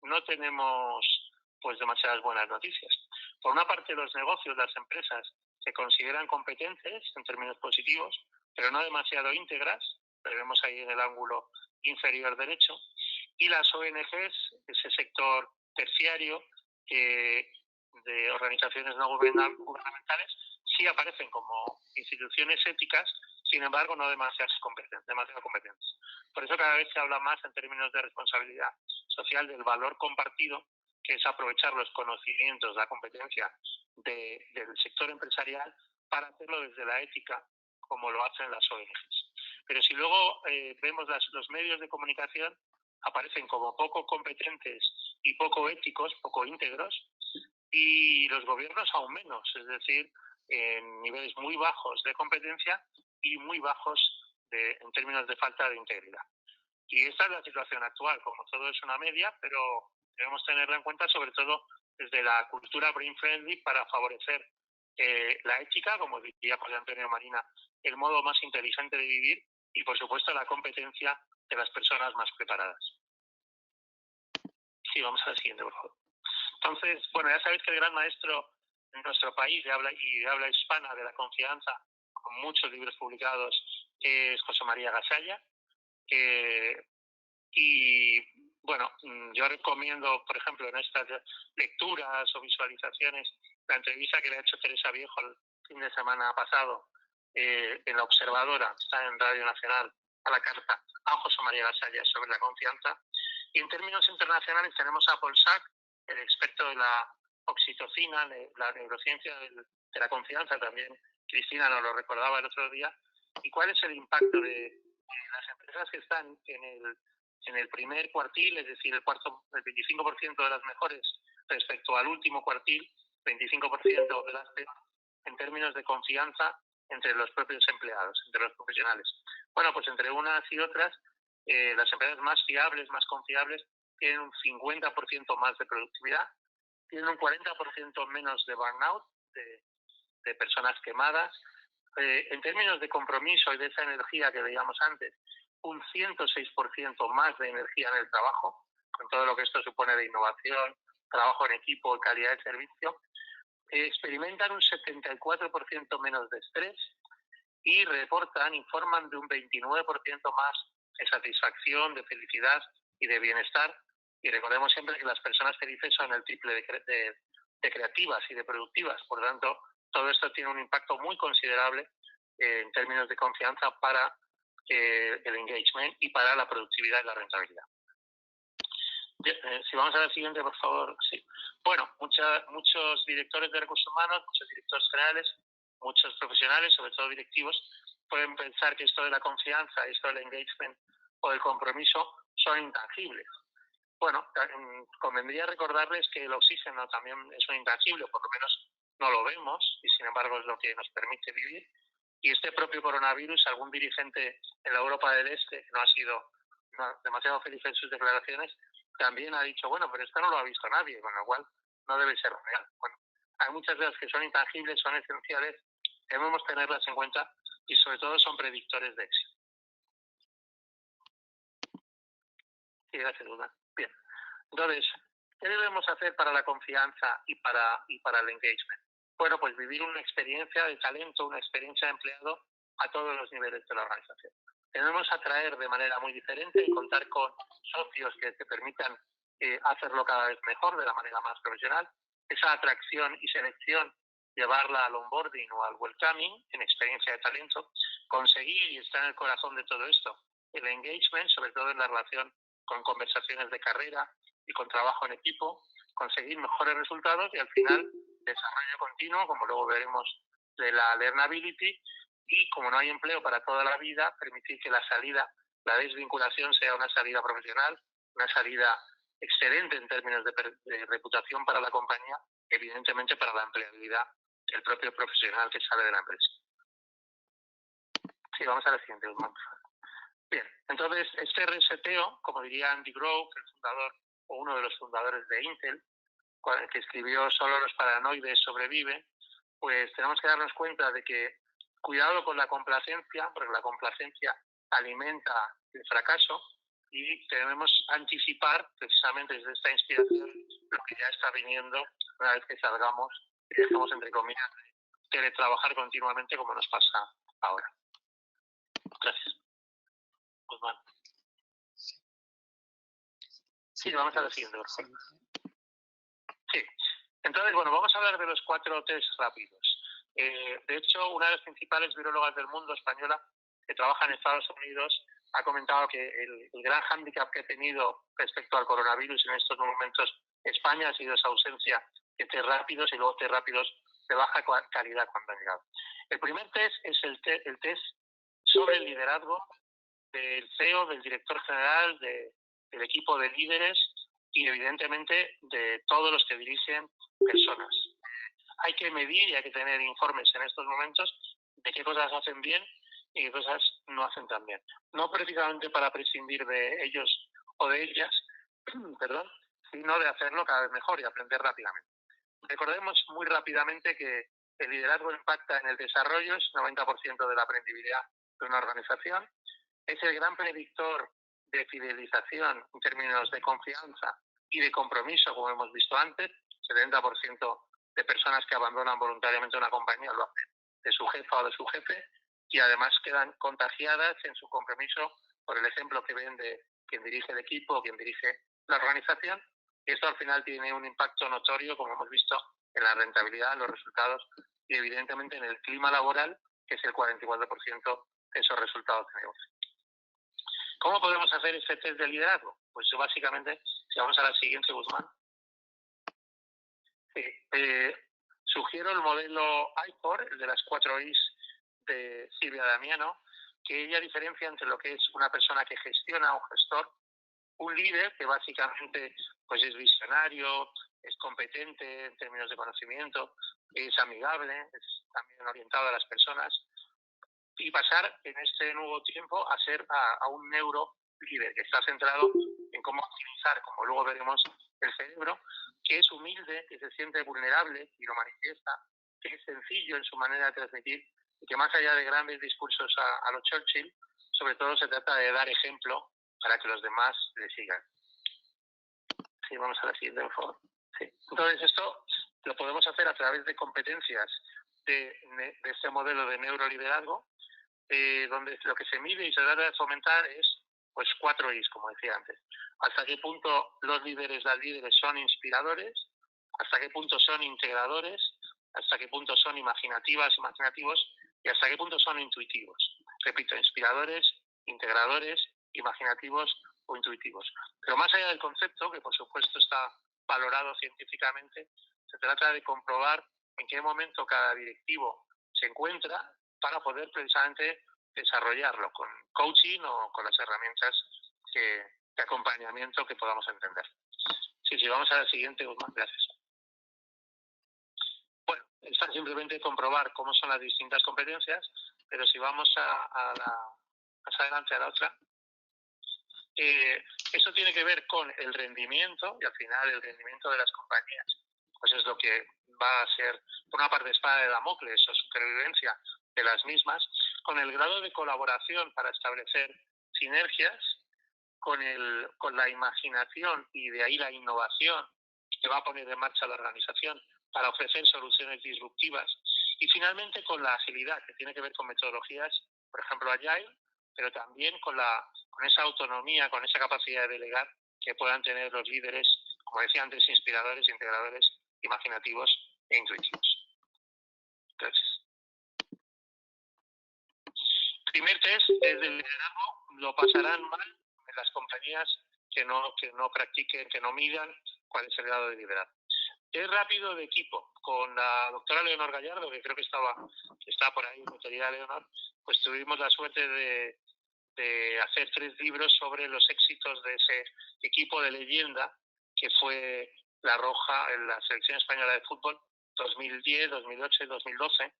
no tenemos pues demasiadas buenas noticias. Por una parte, los negocios, las empresas, se consideran competentes en términos positivos, pero no demasiado íntegras, lo vemos ahí en el ángulo inferior derecho, y las ONGs, ese sector terciario de organizaciones no gubernamentales, sí aparecen como instituciones éticas, sin embargo no demasiado competentes. Por eso cada vez se habla más en términos de responsabilidad social del valor compartido, que es aprovechar los conocimientos, la competencia del sector empresarial para hacerlo desde la ética, como lo hacen las ONGs. Pero si luego vemos los medios de comunicación, aparecen como poco competentes y poco éticos, poco íntegros, y los gobiernos aún menos, es decir, en niveles muy bajos de competencia y muy bajos en términos de falta de integridad. Y esta es la situación actual, como todo es una media, pero debemos tenerla en cuenta sobre todo desde la cultura brain friendly para favorecer la ética, como diría José Antonio Marina, el modo más inteligente de vivir y, por supuesto, la competencia de las personas más preparadas. Sí, vamos a la siguiente, por favor. Entonces, bueno, ya sabéis que el gran maestro en nuestro país de habla hispana de la confianza, con muchos libros publicados, es José María Gasalla. Y bueno, yo recomiendo, por ejemplo, en estas lecturas o visualizaciones, la entrevista que le ha hecho Teresa Viejo el fin de semana pasado en La Observadora, está en Radio Nacional, a la carta, a José María Gasalla sobre la confianza. Y en términos internacionales tenemos a Paul Sachs, el experto de la oxitocina, la neurociencia de la confianza también, Cristina nos lo recordaba el otro día. ¿Y cuál es el impacto de las empresas que están en el primer cuartil, es decir, el 25% de las mejores respecto al último cuartil, 25% de las peores, en términos de confianza entre los propios empleados, entre los profesionales? Bueno, pues entre unas y otras, las empresas más fiables, más confiables, tienen un 50% más de productividad, tienen un 40% menos de burnout, de personas quemadas. En términos de compromiso y de esa energía que veíamos antes, un 106% más de energía en el trabajo, con todo lo que esto supone de innovación, trabajo en equipo, calidad de servicio. Experimentan un 74% menos de estrés y informan de un 29% más de satisfacción, de felicidad y de bienestar. Y recordemos siempre que las personas felices son el triple de creativas y de productivas. Por lo tanto, todo esto tiene un impacto muy considerable en términos de confianza para el engagement y para la productividad y la rentabilidad. Si vamos a la siguiente, por favor. Sí. Bueno, muchos directores de recursos humanos, muchos directores generales, muchos profesionales, sobre todo directivos, pueden pensar que esto de la confianza, esto del engagement o del compromiso son intangibles. Bueno, convendría recordarles que el oxígeno también es un intangible, por lo menos no lo vemos, y sin embargo es lo que nos permite vivir. Y este propio coronavirus, algún dirigente en la Europa del Este, que no ha sido demasiado feliz en sus declaraciones, también ha dicho, bueno, pero esto no lo ha visto nadie, con lo cual no debe ser real. Bueno, hay muchas de las que son intangibles, son esenciales, debemos tenerlas en cuenta y sobre todo son predictores de éxito. Sí, gracias, Luna. Bien. Entonces, ¿qué debemos hacer para la confianza y para el engagement? Bueno, pues vivir una experiencia de talento, una experiencia de empleado a todos los niveles de la organización. Debemos atraer de manera muy diferente y contar con socios que te permitan hacerlo cada vez mejor, de la manera más profesional. Esa atracción y selección, llevarla al onboarding o al welcoming, en experiencia de talento. Conseguir, y está en el corazón de todo esto, el engagement, sobre todo en la relación con conversaciones de carrera y con trabajo en equipo, conseguir mejores resultados y al final desarrollo continuo, como luego veremos, de la learnability, y como no hay empleo para toda la vida, permitir que la salida, la desvinculación sea una salida profesional, una salida excelente en términos de reputación para la compañía, evidentemente para la empleabilidad del propio profesional que sale de la empresa. Sí, vamos a la siguiente. Bien, entonces este reseteo, como diría Andy Grove, el fundador o uno de los fundadores de Intel, que escribió Solo los paranoides sobreviven, pues tenemos que darnos cuenta de que cuidado con la complacencia, porque la complacencia alimenta el fracaso, y debemos anticipar precisamente desde esta inspiración lo que ya está viniendo una vez que salgamos y dejemos, entre comillas, de teletrabajar continuamente como nos pasa ahora. Gracias. Pues bueno. Sí, vamos a la siguiente. Sí. Entonces, bueno, vamos a hablar de los 4 test rápidos. De hecho, una de las principales virólogas del mundo, española, que trabaja en Estados Unidos, ha comentado que el gran hándicap que ha tenido respecto al coronavirus en estos momentos España ha sido esa ausencia de test rápidos y luego test rápidos de baja calidad cuando han llegado. El primer test es el test sobre el liderazgo del CEO, del director general, del equipo de líderes y evidentemente de todos los que dirigen personas. Hay que medir y hay que tener informes en estos momentos de qué cosas hacen bien y qué cosas no hacen tan bien. No precisamente para prescindir de ellos o de ellas, perdón, sino de hacerlo cada vez mejor y aprender rápidamente. Recordemos muy rápidamente que el liderazgo impacta en el desarrollo, es 90% de la aprendibilidad de una organización, es el gran predictor de fidelización en términos de confianza y de compromiso, como hemos visto antes. 70% de personas que abandonan voluntariamente una compañía lo hacen de su jefa o de su jefe y además quedan contagiadas en su compromiso por el ejemplo que ven de quien dirige el equipo o quien dirige la organización. Y esto al final tiene un impacto notorio, como hemos visto, en la rentabilidad, en los resultados y evidentemente en el clima laboral, que es el 44% de esos resultados de negocio. ¿Cómo podemos hacer este test de liderazgo? Pues básicamente, si vamos a la siguiente, Guzmán. Sí, Sugiero el modelo ICOR, el de las 4 Is de Silvia Damiano, que ella diferencia entre lo que es una persona que gestiona, un gestor, un líder que básicamente pues es visionario, es competente en términos de conocimiento, es amigable, es también orientado a las personas, y pasar en este nuevo tiempo a ser a un neuro líder que está centrado en cómo optimizar, como luego veremos, el cerebro, que es humilde, que se siente vulnerable y lo manifiesta, que es sencillo en su manera de transmitir y que más allá de grandes discursos a los Churchill, sobre todo se trata de dar ejemplo para que los demás le sigan. Sí, vamos a la siguiente, por favor. Sí. Entonces esto lo podemos hacer a través de competencias de este modelo de neuroliderazgo, donde lo que se mide y se trata de fomentar es pues 4 Is, como decía antes. Hasta qué punto los líderes, las líderes son inspiradores, hasta qué punto son integradores, hasta qué punto son imaginativas, imaginativos y hasta qué punto son intuitivos. Repito, inspiradores, integradores, imaginativos o intuitivos. Pero más allá del concepto, que por supuesto está valorado científicamente, se trata de comprobar en qué momento cada directivo se encuentra para poder precisamente desarrollarlo con coaching o con las herramientas de acompañamiento que podamos entender. Sí, vamos a la siguiente, Guzmán, gracias. Bueno, está simplemente comprobar cómo son las distintas competencias, pero si vamos más adelante a la otra, esto tiene que ver con el rendimiento, y al final el rendimiento de las compañías, pues es lo que va a ser, por una parte, espada de Damocles o supervivencia de las mismas, con el grado de colaboración para establecer sinergias, con la imaginación y de ahí la innovación que va a poner en marcha la organización para ofrecer soluciones disruptivas, y finalmente con la agilidad, que tiene que ver con metodologías, por ejemplo, Agile, pero también con esa autonomía, con esa capacidad de delegar que puedan tener los líderes, como decía antes, inspiradores, integradores, imaginativos e intuitivos. Gracias. Primer test es del liderazgo, lo pasarán mal en las compañías que no practiquen, que no midan cuál es el grado de liderazgo. Es rápido de equipo. Con la doctora Leonor Gallardo, que creo que está por ahí, mi querida Leonor, pues tuvimos la suerte de hacer 3 libros sobre los éxitos de ese equipo de leyenda que fue La Roja en la selección española de fútbol 2010, 2008 y 2012.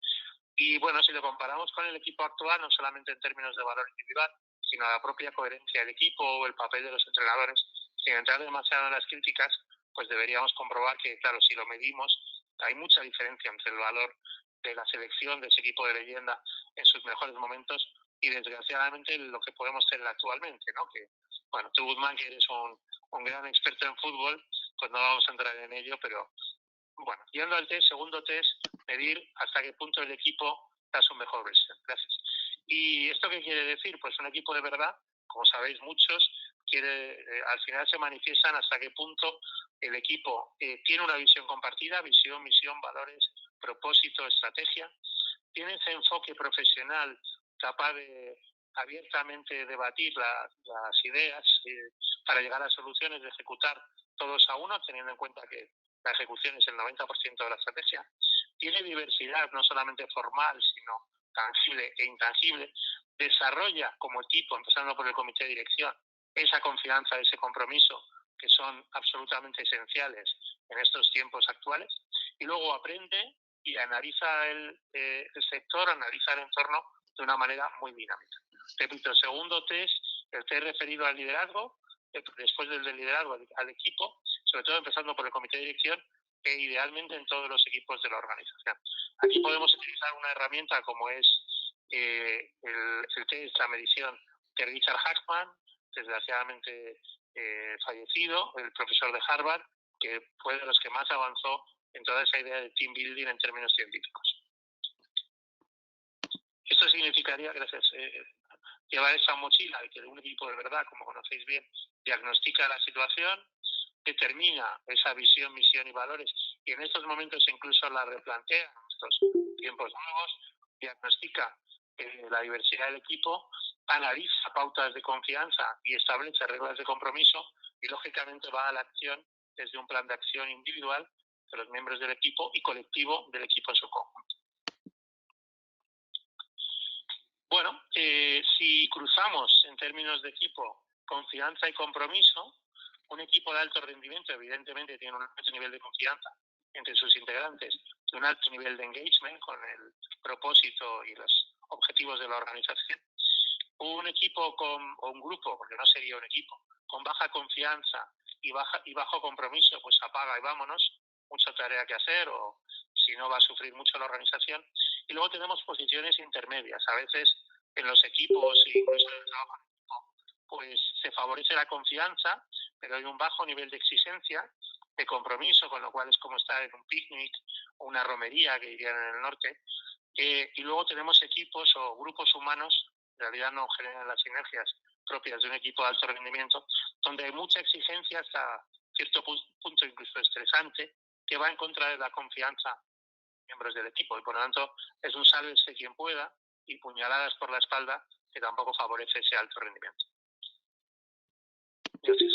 Y bueno, si lo comparamos con el equipo actual, no solamente en términos de valor individual, sino la propia coherencia del equipo o el papel de los entrenadores, sin entrar demasiado en las críticas, pues deberíamos comprobar que, claro, si lo medimos, hay mucha diferencia entre el valor de la selección de ese equipo de leyenda en sus mejores momentos y, desgraciadamente, lo que podemos tener actualmente, ¿no? Que, bueno, tú, Guzmán, que eres un gran experto en fútbol, pues no vamos a entrar en ello, pero bueno, yendo al segundo test, medir hasta qué punto el equipo da su mejor versión. Gracias. ¿Y esto qué quiere decir? Pues un equipo de verdad, como sabéis muchos, al final se manifiestan hasta qué punto el equipo tiene una visión compartida, visión, misión, valores, propósito, estrategia, tiene ese enfoque profesional capaz de abiertamente debatir las ideas para llegar a soluciones, de ejecutar todos a uno, teniendo en cuenta que la ejecución es el 90% de la estrategia. Tiene diversidad, no solamente formal, sino tangible e intangible. Desarrolla como equipo, empezando por el comité de dirección, esa confianza, ese compromiso, que son absolutamente esenciales en estos tiempos actuales. Y luego aprende y analiza el sector, analiza el entorno de una manera muy dinámica. Repito, el segundo test, el test referido al liderazgo, después del liderazgo al equipo, sobre todo empezando por el comité de dirección, e idealmente en todos los equipos de la organización. Aquí podemos utilizar una herramienta como es el test, la medición de Richard Hackman, desgraciadamente fallecido, el profesor de Harvard, que fue de los que más avanzó en toda esa idea de team building en términos científicos. Esto significaría, gracias, llevar esa mochila de que un equipo de verdad, como conocéis bien, diagnostica la situación, determina esa visión, misión y valores, y en estos momentos incluso la replantea en estos tiempos nuevos, diagnostica la diversidad del equipo, analiza pautas de confianza y establece reglas de compromiso, y lógicamente va a la acción desde un plan de acción individual, de los miembros del equipo y colectivo del equipo en su conjunto. Bueno, si cruzamos en términos de equipo confianza y compromiso, un equipo de alto rendimiento evidentemente tiene un alto nivel de confianza entre sus integrantes y un alto nivel de engagement con el propósito y los objetivos de la organización. Un equipo o un grupo, porque no sería un equipo, con baja confianza y bajo compromiso, pues apaga y vámonos, mucha tarea que hacer o si no va a sufrir mucho la organización. Y luego tenemos posiciones intermedias. A veces en los equipos e incluso en el trabajo en equipo, pues se favorece la confianza, pero hay un bajo nivel de exigencia, de compromiso, con lo cual es como estar en un picnic o una romería, que dirían en el norte. Y luego tenemos equipos o grupos humanos, en realidad no generan las sinergias propias de un equipo de alto rendimiento, donde hay mucha exigencia hasta cierto punto incluso estresante, que va en contra de la confianza de miembros del equipo. Y por lo tanto es un sálvese quien pueda y puñaladas por la espalda, que tampoco favorece ese alto rendimiento. Gracias.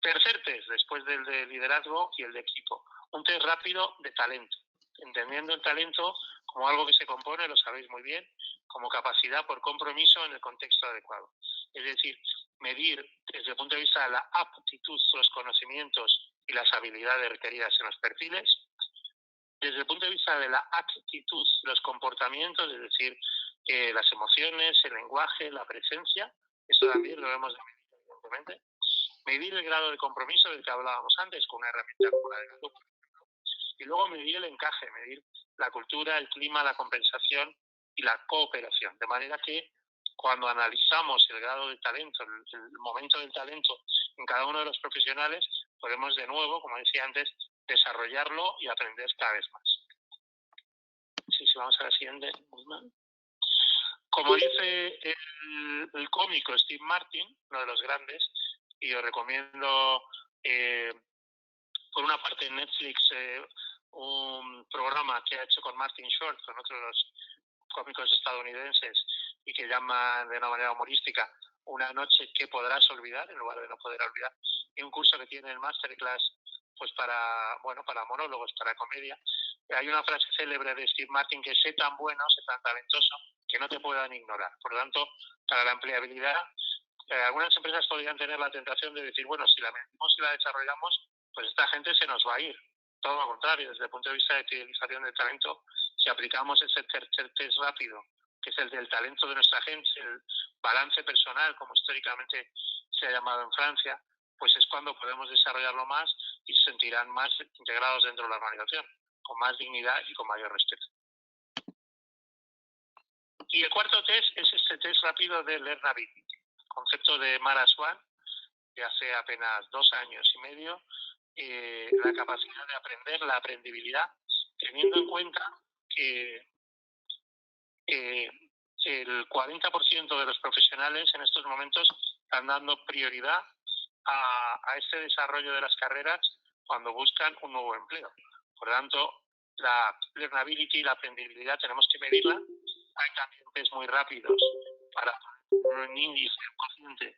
Tercer test, después del de liderazgo y el de equipo. Un test rápido de talento. Entendiendo el talento como algo que se compone, lo sabéis muy bien, como capacidad por compromiso en el contexto adecuado. Es decir, medir desde el punto de vista de la aptitud, los conocimientos y las habilidades requeridas en los perfiles. Desde el punto de vista de la actitud, los comportamientos, es decir, las emociones, el lenguaje, la presencia. Esto también lo debemos de medir, evidentemente. Medir el grado de compromiso del que hablábamos antes con una herramienta como la de Gallup, por ejemplo. Y luego medir el encaje, medir la cultura, el clima, la compensación y la cooperación. De manera que cuando analizamos el grado de talento, el momento del talento en cada uno de los profesionales, podemos de nuevo, como decía antes, desarrollarlo y aprender cada vez más. Sí, vamos a la siguiente. Como dice el cómico Steve Martin, uno de los grandes, y os recomiendo por una parte en Netflix un programa que ha hecho con Martin Short, con otro de los cómicos estadounidenses, y que llama de una manera humorística Una noche que podrás olvidar, en lugar de no poder olvidar, y un curso que tiene el Masterclass pues para monólogos, para comedia. Hay una frase célebre de Steve Martin que sé tan bueno, sé tan talentoso, que no te puedan ignorar. Por lo tanto, para la empleabilidad, algunas empresas podrían tener la tentación de decir, bueno, si la medimos y la desarrollamos, pues esta gente se nos va a ir. Todo lo contrario, desde el punto de vista de fidelización del talento, si aplicamos ese tercer test rápido, que es el del talento de nuestra gente, el balance personal, como históricamente se ha llamado en Francia, pues es cuando podemos desarrollarlo más y se sentirán más integrados dentro de la organización, con más dignidad y con mayor respeto. Y el cuarto test es este test rápido de Learnability, concepto de Mara Swan, de hace apenas 2 años y medio, la capacidad de aprender, la aprendibilidad, teniendo en cuenta que el 40% de los profesionales en estos momentos están dando prioridad a este desarrollo de las carreras cuando buscan un nuevo empleo. Por lo tanto, la learnability, la aprendibilidad, tenemos que medirla. Hay también test muy rápidos para un índice consciente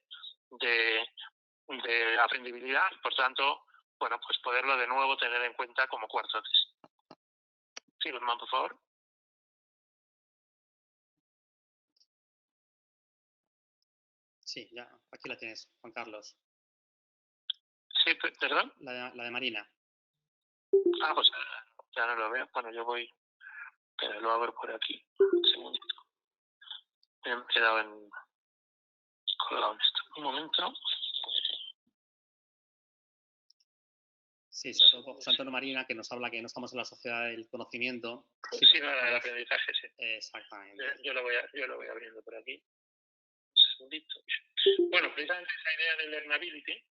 de aprendibilidad. Por tanto, bueno, pues poderlo de nuevo tener en cuenta como cuarto test. Sí, Guzmán, por favor. Sí, ya, aquí la tienes, Juan Carlos. Sí, ¿perdón? La de Marina. Ah, pues ya no lo veo. Bueno, yo voy, pero lo abro por aquí. Un segundito. Me he quedado colgado en esto. Un momento. Sí, sobre todo José Antonio Marina, que nos habla que no estamos en la sociedad del conocimiento. Sí, no, el aprendizaje, sí. Exactamente. Yo lo voy abriendo por aquí. Un segundito. Bueno, precisamente esa idea de learnability,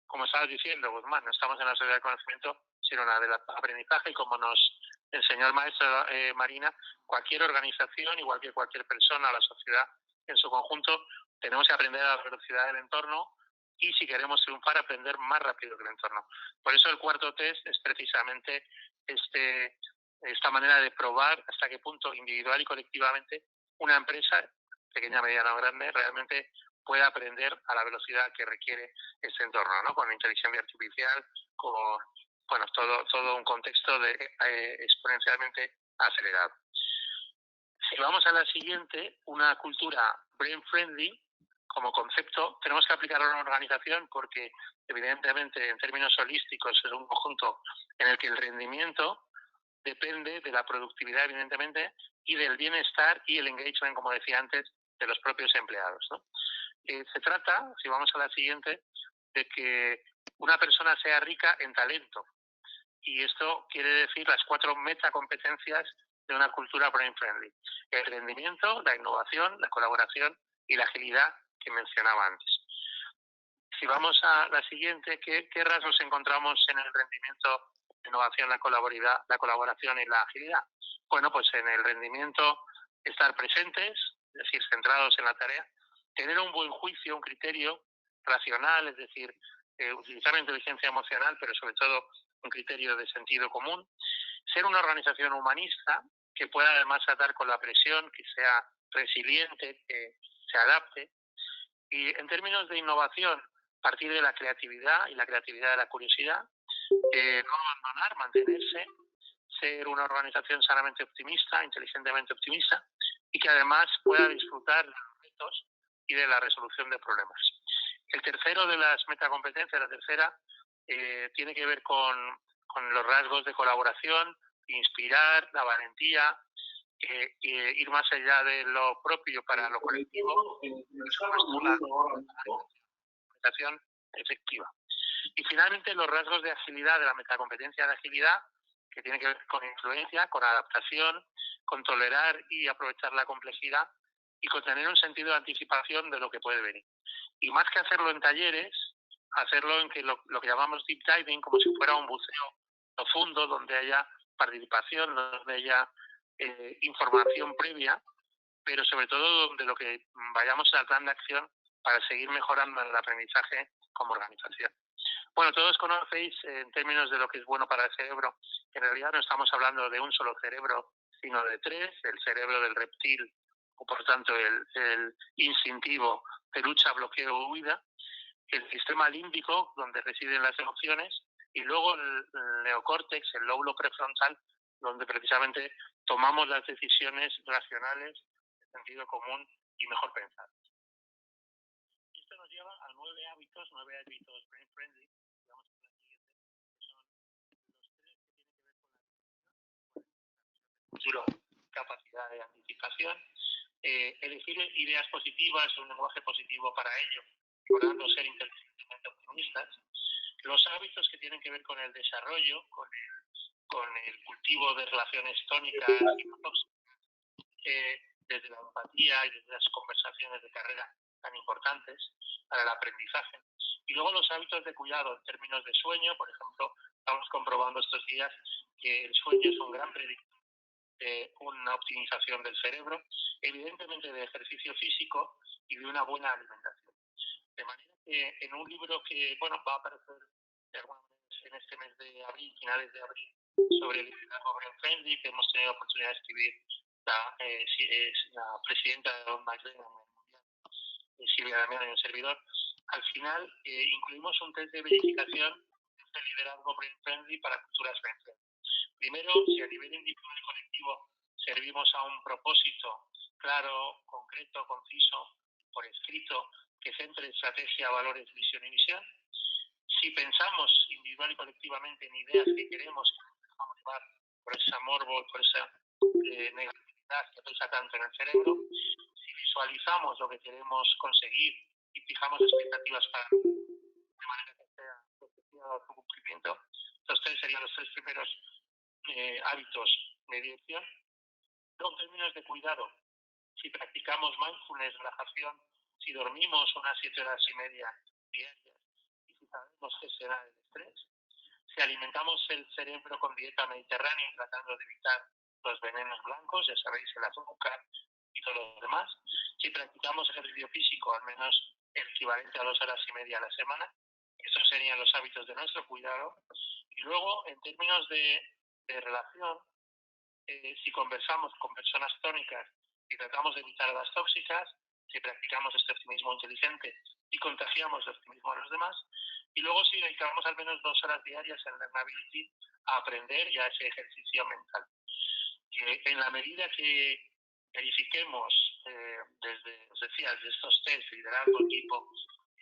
como estabas diciendo, Guzmán, no estamos en la sociedad del conocimiento, sino en la del aprendizaje, y como nos enseñó el maestro Marina, cualquier organización, igual que cualquier persona, la sociedad en su conjunto, tenemos que aprender a la velocidad del entorno y, si queremos triunfar, aprender más rápido que el entorno. Por eso el cuarto test es precisamente esta manera de probar hasta qué punto individual y colectivamente una empresa, pequeña, mediana o grande, realmente pueda aprender a la velocidad que requiere este entorno, ¿no? Con inteligencia artificial, con todo un contexto exponencialmente acelerado. Si vamos a la siguiente, una cultura brain friendly, como concepto, tenemos que aplicarlo a una organización porque, evidentemente, en términos holísticos, es un conjunto en el que el rendimiento depende de la productividad, evidentemente, y del bienestar y el engagement, como decía antes, de los propios empleados, ¿no? Se trata, si vamos a la siguiente, de que una persona sea rica en talento. Y esto quiere decir las 4 metacompetencias de una cultura brain friendly: el rendimiento, la innovación, la colaboración y la agilidad que mencionaba antes. Si vamos a la siguiente, ¿qué rasgos encontramos en el rendimiento, la innovación, la colaboración y la agilidad? Bueno, pues en el rendimiento, estar presentes, es decir, centrados en la tarea, tener un buen juicio, un criterio racional, es decir, utilizar la inteligencia emocional, pero sobre todo un criterio de sentido común, ser una organización humanista que pueda además tratar con la presión, que sea resiliente, que se adapte. Y en términos de innovación, partir de la creatividad y la creatividad de la curiosidad, no abandonar, mantenerse, ser una organización sanamente optimista, inteligentemente optimista, y que además pueda disfrutar de los retos y de la resolución de problemas. El tercero de las metacompetencias, la tercera, tiene que ver con los rasgos de colaboración, inspirar, la valentía, ir más allá de lo propio para lo colectivo, la organización efectiva. Y finalmente los rasgos de agilidad, de la metacompetencia de agilidad, que tiene que ver con influencia, con adaptación, con tolerar y aprovechar la complejidad y con tener un sentido de anticipación de lo que puede venir. Y más que hacerlo en talleres, hacerlo en que lo que llamamos deep diving, como si fuera un buceo profundo, donde haya participación, donde haya información previa, pero sobre todo donde lo que vayamos al plan de acción para seguir mejorando el aprendizaje como organización. Bueno, todos conocéis en términos de lo que es bueno para el cerebro, que en realidad no estamos hablando de un solo cerebro, sino de 3, el cerebro del reptil, o por tanto el instintivo de lucha, bloqueo o huida, el sistema límbico, donde residen las emociones, y luego el neocórtex, el lóbulo prefrontal, donde precisamente tomamos las decisiones racionales, de sentido común y mejor pensadas. Y esto nos lleva a 9 hábitos brain friendly, digamos que la siguiente, que son los 3 que tienen que ver con la cultura, capacidad de anticipación, elegir ideas positivas, un lenguaje positivo para ello, logrando ser inteligentemente optimistas, los hábitos que tienen que ver con el desarrollo, con el cultivo de relaciones tónicas y no tóxicas, desde la empatía y desde las conversaciones de carrera tan importantes para el aprendizaje. Y luego los hábitos de cuidado en términos de sueño, por ejemplo, estamos comprobando estos días que el sueño es un gran predictor de una optimización del cerebro, evidentemente de ejercicio físico y de una buena alimentación. De manera que en un libro que va a aparecer de alguna manera en este mes de abril, finales de abril, sobre el liderazgo brain friendly, que hemos tenido la oportunidad de escribir la presidenta de Don McLean Mundial, Silvia Damián, y un servidor, al final incluimos un test de verificación de liderazgo brain friendly para culturas brain friendly. Primero, si a nivel individual y colectivo servimos a un propósito claro, concreto, conciso, por escrito, que centre estrategia, valores, visión y misión. Si pensamos individual y colectivamente en ideas que queremos motivar por ese morbo, por esa negatividad que pesa tanto en el cerebro, si visualizamos lo que queremos conseguir y fijamos expectativas para de manera que sea efectiva su cumplimiento, estos 3 serían los 3 primeros hábitos de dirección. Luego, en términos de cuidado, si practicamos mindfulness, relajación, si dormimos unas 7 horas y media diarias y si sabemos gestionar el estrés, si alimentamos el cerebro con dieta mediterránea tratando de evitar los venenos blancos, ya sabéis, el azúcar y todo lo demás, si practicamos ejercicio físico, al menos el equivalente a 2 horas y media a la semana, esos serían los hábitos de nuestro cuidado. Y luego, en términos de relación, si conversamos con personas tónicas y tratamos de evitar las tóxicas, si practicamos este optimismo inteligente y contagiamos el optimismo a los demás. Y luego si dedicamos al menos 2 horas diarias en Learnability a aprender y a ese ejercicio mental. En la medida que verifiquemos desde, os decía, desde estos test, liderazgo, equipo,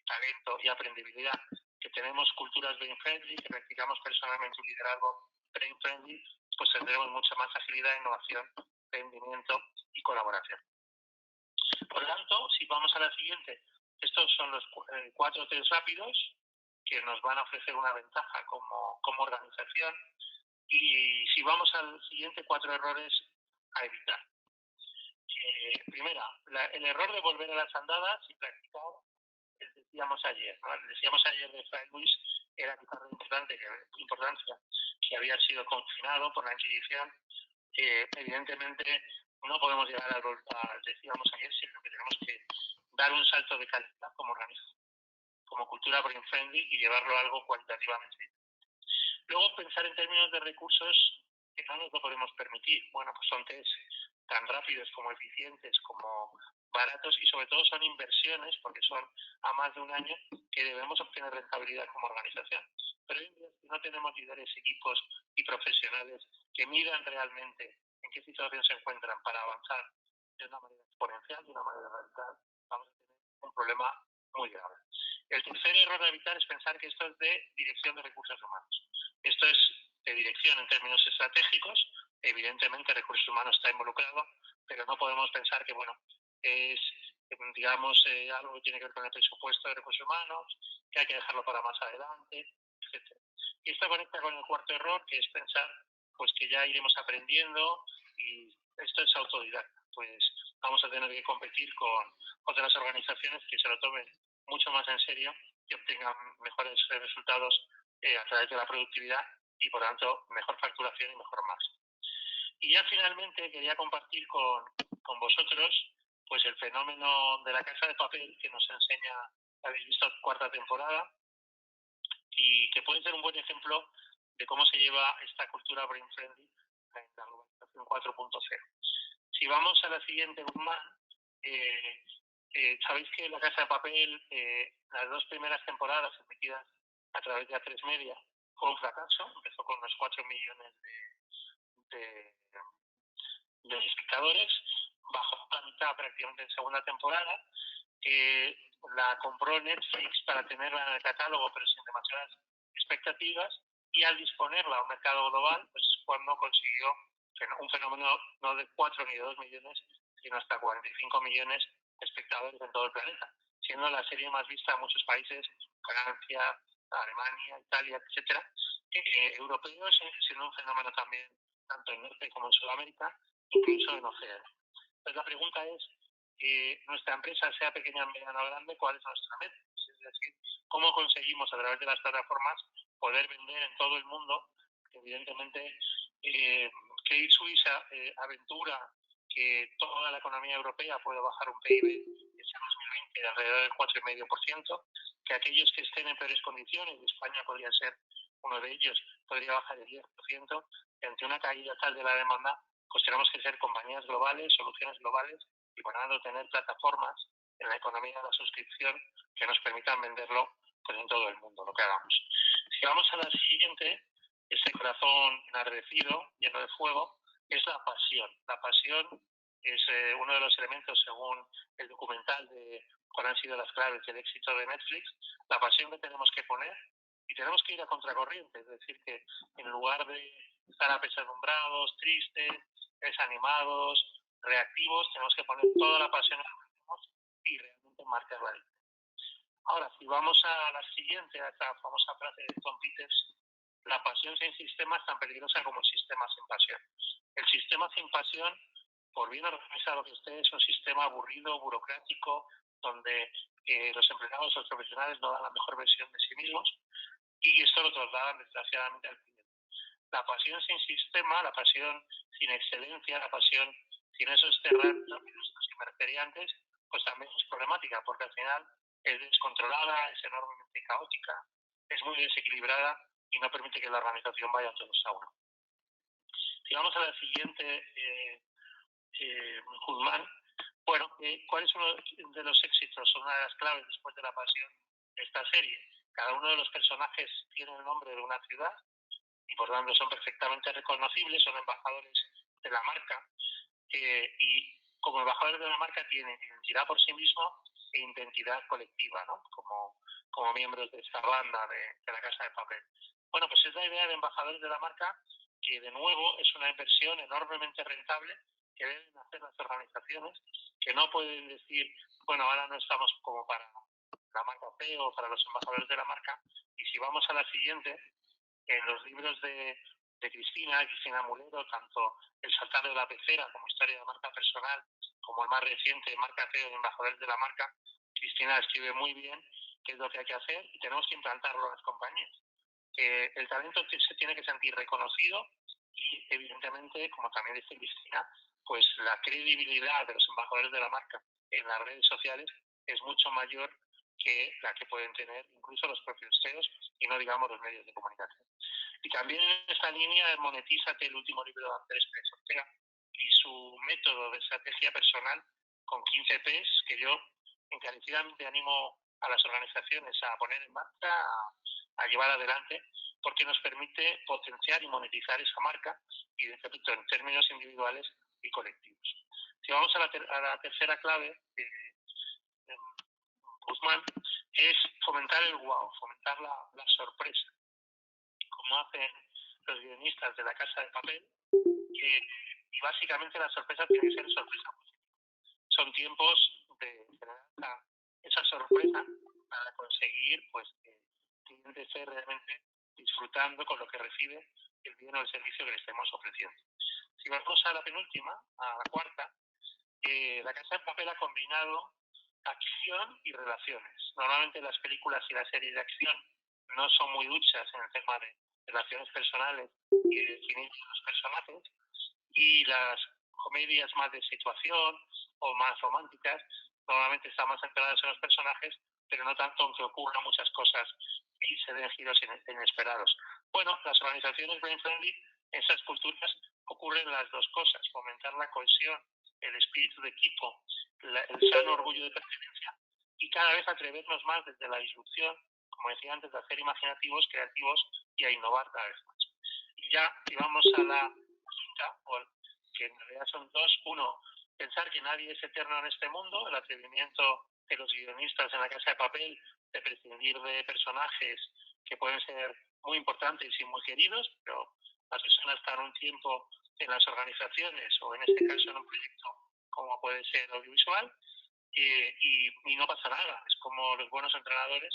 talento y aprendibilidad, que tenemos culturas brain friendly, que practicamos personalmente un liderazgo brain friendly, pues tendremos mucha más agilidad, innovación, rendimiento y colaboración. Por lo tanto, si vamos a la siguiente, estos son los 4 test rápidos que nos van a ofrecer una ventaja como organización. Y si vamos al siguiente, 4 errores a evitar. Primera, el error de volver a las andadas y practicar, decíamos ayer, ¿no? Decíamos ayer de Fray Luis, era quizás importancia que había sido confinado por la Inquisición. Evidentemente no podemos llegar al decíamos ayer, sino que tenemos que dar un salto de calidad como organización, como cultura brain friendly y llevarlo a algo cualitativamente. Luego pensar en términos de recursos que no nos lo podemos permitir. Bueno, pues son test tan rápidos como eficientes, como baratos y sobre todo son inversiones, porque son a más de un año, que debemos obtener rentabilidad como organización. Pero hoy en día, si no tenemos líderes, equipos y profesionales que midan realmente en qué situación se encuentran para avanzar de una manera exponencial, de una manera radical, vamos a tener un problema muy grave. El tercer error a evitar es pensar que esto es de dirección de recursos humanos. Esto es de dirección en términos estratégicos. Evidentemente, recursos humanos está involucrado, pero no podemos pensar que, bueno, es, digamos, algo que tiene que ver con el presupuesto de recursos humanos, que hay que dejarlo para más adelante, etc. Y esto conecta con el cuarto error, que es pensar pues que ya iremos aprendiendo y esto es autodidacta. Pues vamos a tener que competir con otras organizaciones que se lo tomen mucho más en serio y obtengan mejores resultados a través de la productividad y, por tanto, mejor facturación y mejor margen. Y ya finalmente quería compartir con vosotros pues el fenómeno de la casa de papel que nos enseña, habéis visto, 4ª temporada, y que puede ser un buen ejemplo de cómo se lleva esta cultura brain friendly en la globalización 4.0. Si vamos a la siguiente, Guzmán, sabéis que la casa de papel, las 2 primeras temporadas emitidas a través de A3 Media, fue un fracaso. Empezó con unos 4 millones de espectadores, bajó la mitad prácticamente en segunda temporada. La compró Netflix para tenerla en el catálogo, pero sin demasiadas expectativas, y al disponerla a un mercado global, pues cuando consiguió un fenómeno no de 4 ni de 2 millones, sino hasta 45 millones de espectadores en todo el planeta, siendo la serie más vista en muchos países, Francia, Alemania, Italia, etcétera, europeos, siendo un fenómeno también tanto en Norte como en Sudamérica, incluso en Oceanía. Entonces la pregunta es, nuestra empresa, sea pequeña, mediana o grande, ¿cuál es nuestra meta? Es decir, ¿cómo conseguimos a través de las plataformas poder vender en todo el mundo? Evidentemente, Credit Suisse aventura que toda la economía europea puede bajar un PIB ese 2020 de alrededor del 4,5%, que aquellos que estén en peores condiciones, y España podría ser uno de ellos, podría bajar el 10%, y ante una caída tal de la demanda, pues tenemos que ser compañías globales, soluciones globales, y por tanto tener plataformas en la economía de la suscripción que nos permitan venderlo pues en todo el mundo, lo que hagamos. Si vamos a la siguiente, ese corazón enardecido, lleno de fuego, es la pasión. La pasión es uno de los elementos, según el documental de cuáles han sido las claves del éxito de Netflix, la pasión que tenemos que poner, y tenemos que ir a contracorriente, es decir, que en lugar de estar apesadumbrados, tristes, desanimados, reactivos, tenemos que poner toda la pasión en lo que hacemos y realmente marcar la diferencia. Ahora, si vamos a la siguiente, a esta famosa frase de Tom Peters, la pasión sin sistema es tan peligrosa como el sistema sin pasión. El sistema sin pasión, por bien organizado que esté, es un sistema aburrido, burocrático, donde los empleados, los profesionales no dan la mejor versión de sí mismos, y esto lo trasladan desgraciadamente al cliente. La pasión sin sistema, la pasión sin excelencia, la pasión sin esos terrenos que me refería antes, pues también es problemática, porque al final es descontrolada, es enormemente caótica, es muy desequilibrada y no permite que la organización vaya todos a uno. Si vamos a la siguiente, Guzmán, Bueno, ¿cuál es uno de los éxitos, una de las claves después de la pasión de esta serie? Cada uno de los personajes tiene el nombre de una ciudad y por tanto son perfectamente reconocibles, son embajadores de la marca y como embajadores de la marca tienen identidad por sí mismos e identidad colectiva, ¿no? Como miembros de esta banda de la Casa de Papel. Bueno, pues es la idea de embajadores de la marca que de nuevo es una inversión enormemente rentable que deben hacer las organizaciones, que no pueden decir, bueno, ahora no estamos como para la marca P o para los embajadores de la marca, y si vamos a la siguiente, en los libros de Cristina Mulero, tanto El saltar de la pecera como Historia de marca personal, como el más reciente, Marca P de embajadores de la marca, Cristina escribe muy bien qué es lo que hay que hacer y tenemos que implantarlo en las compañías. El talento se tiene que sentir reconocido y, evidentemente, como también dice Cristina, pues la credibilidad de los embajadores de la marca en las redes sociales es mucho mayor que la que pueden tener incluso los propios CEOs y no digamos los medios de comunicación. Y también en esta línea Monetízate, el último libro de Andrés Pérez Ortega, y su método de estrategia personal con 15 Ps que yo encarecidamente animo a las organizaciones a poner en marcha, a llevar adelante, porque nos permite potenciar y monetizar esa marca y, repito, en términos individuales y colectivos. Si vamos a la tercera clave, Guzmán, es fomentar el wow, fomentar la sorpresa, como hacen los guionistas de la Casa de Papel, y básicamente la sorpresa tiene que ser sorpresa. Son tiempos de generar esa sorpresa para conseguir pues que el cliente esté realmente disfrutando con lo que recibe el bien o el servicio que le estemos ofreciendo. Si vamos a la penúltima, a la cuarta, la Casa de Papel ha combinado acción y relaciones. Normalmente las películas y las series de acción no son muy duchas en el tema de relaciones personales y de definir los personajes, y las comedias más de situación o más románticas normalmente están más centradas en los personajes, pero no tanto aunque ocurran muchas cosas y se den giros inesperados. Bueno, las organizaciones brain friendly, en esas culturas ocurren las dos cosas: fomentar la cohesión, el espíritu de equipo, el sano orgullo de pertenencia, y cada vez atrevernos más desde la disrupción, como decía antes, de hacer imaginativos, creativos y a innovar cada vez más. Y ya, si vamos a la quinta, que en realidad son dos: uno, pensar que nadie es eterno en este mundo, el atrevimiento de los guionistas en la Casa de Papel de prescindir de personajes que pueden ser muy importantes y muy queridos, pero las personas están un tiempo en las organizaciones o en este caso en un proyecto como puede ser audiovisual, y no pasa nada. Es como los buenos entrenadores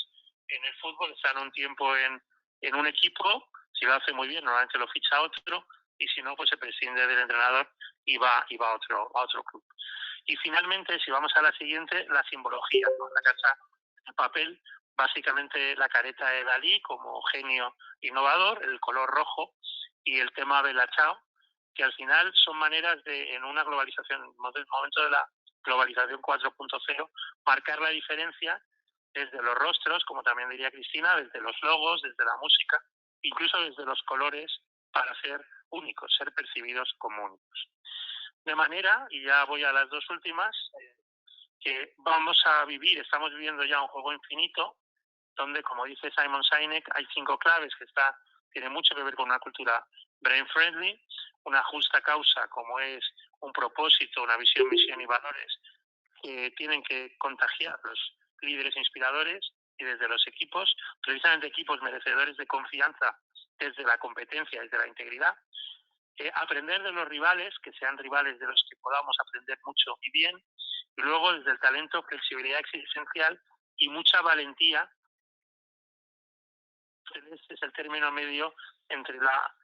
en el fútbol, están un tiempo en un equipo, si lo hace muy bien normalmente lo ficha otro, y si no pues se prescinde del entrenador y va a otro club. Y finalmente, si vamos a la siguiente, la simbología, ¿no? La Casa de Papel, básicamente la careta de Dalí como genio innovador, el color rojo y el tema Bella Ciao, que al final son maneras de, en una globalización, en el momento de la globalización 4.0, marcar la diferencia desde los rostros, como también diría Cristina, desde los logos, desde la música, incluso desde los colores, para ser únicos, ser percibidos como únicos. De manera, y ya voy a las dos últimas, que estamos viviendo ya un juego infinito, donde, como dice Simon Sinek, hay 5 claves que tiene mucho que ver con una cultura brain friendly, una justa causa como es un propósito, una visión, misión y valores que tienen que contagiar los líderes inspiradores y desde los equipos, precisamente equipos merecedores de confianza desde la competencia, desde la integridad. Aprender de los rivales, que sean rivales de los que podamos aprender mucho y bien, y luego desde el talento, flexibilidad existencial y mucha valentía. Este es el término medio entre la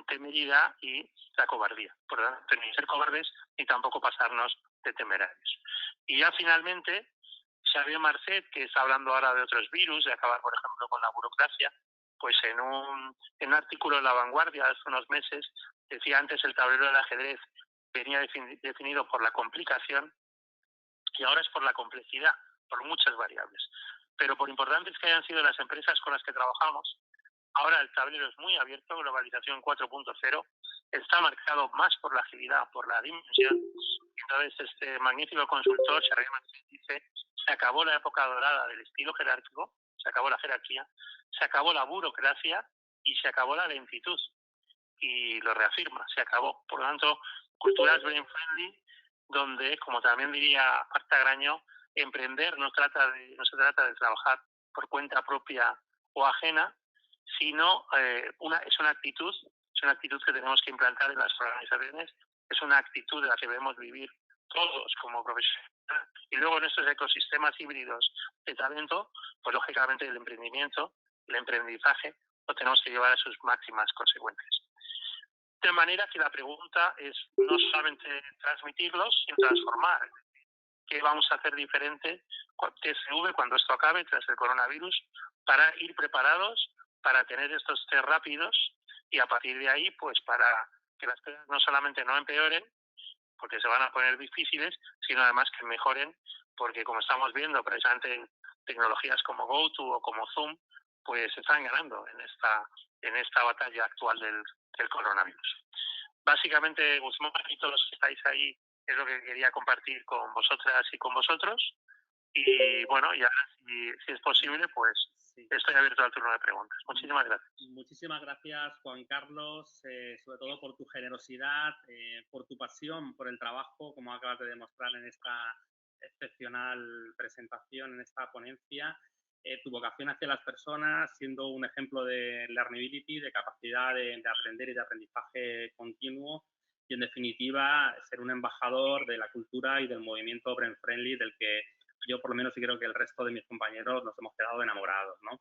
temeridad y la cobardía. Por lo tanto, ni ser cobardes ni tampoco pasarnos de temerarios. Y ya finalmente, Xavier Marcet, que está hablando ahora de otros virus, de acabar, por ejemplo, con la burocracia, pues en un artículo en La Vanguardia hace unos meses decía: antes el tablero del ajedrez venía definido por la complicación y ahora es por la complejidad, por muchas variables. Pero por importantes que hayan sido las empresas con las que trabajamos, ahora el tablero es muy abierto, globalización 4.0, está marcado más por la agilidad, por la dimensión. Entonces, este magnífico consultor, Sherry Martin, dice: se acabó la época dorada del estilo jerárquico, se acabó la jerarquía, se acabó la burocracia y se acabó la lentitud. Y lo reafirma, se acabó. Por lo tanto, culturas brain friendly, donde, como también diría Marta Grañó, emprender no se trata de trabajar por cuenta propia o ajena, sino es una actitud que tenemos que implantar en las organizaciones, es una actitud de la que debemos vivir todos como profesionales. Y luego en estos ecosistemas híbridos de talento, pues lógicamente el emprendimiento, el emprendizaje, lo tenemos que llevar a sus máximas consecuencias. De manera que la pregunta es no solamente transmitirlos, sino transformar. ¿Qué vamos a hacer diferente TSV cuando esto acabe tras el coronavirus para ir preparados para tener estos test rápidos y a partir de ahí, pues para que las cosas no solamente no empeoren, porque se van a poner difíciles, sino además que mejoren, porque como estamos viendo precisamente en tecnologías como GoTo o como Zoom, pues están ganando en esta batalla actual del coronavirus. Básicamente, Guzmán y todos los que estáis ahí es lo que quería compartir con vosotras y con vosotros. Y bueno, y ahora si es posible, pues sí, estoy abierto al turno de preguntas. Muchísimas gracias. Muchísimas gracias, Juan Carlos, sobre todo por tu generosidad, por tu pasión por el trabajo, como acabas de demostrar en esta excepcional presentación, en esta ponencia. Tu vocación hacia las personas, siendo un ejemplo de learnability, de capacidad de aprender y de aprendizaje continuo, y en definitiva ser un embajador de la cultura y del movimiento brain friendly, del que yo por lo menos y creo que el resto de mis compañeros nos hemos quedado enamorados, ¿no?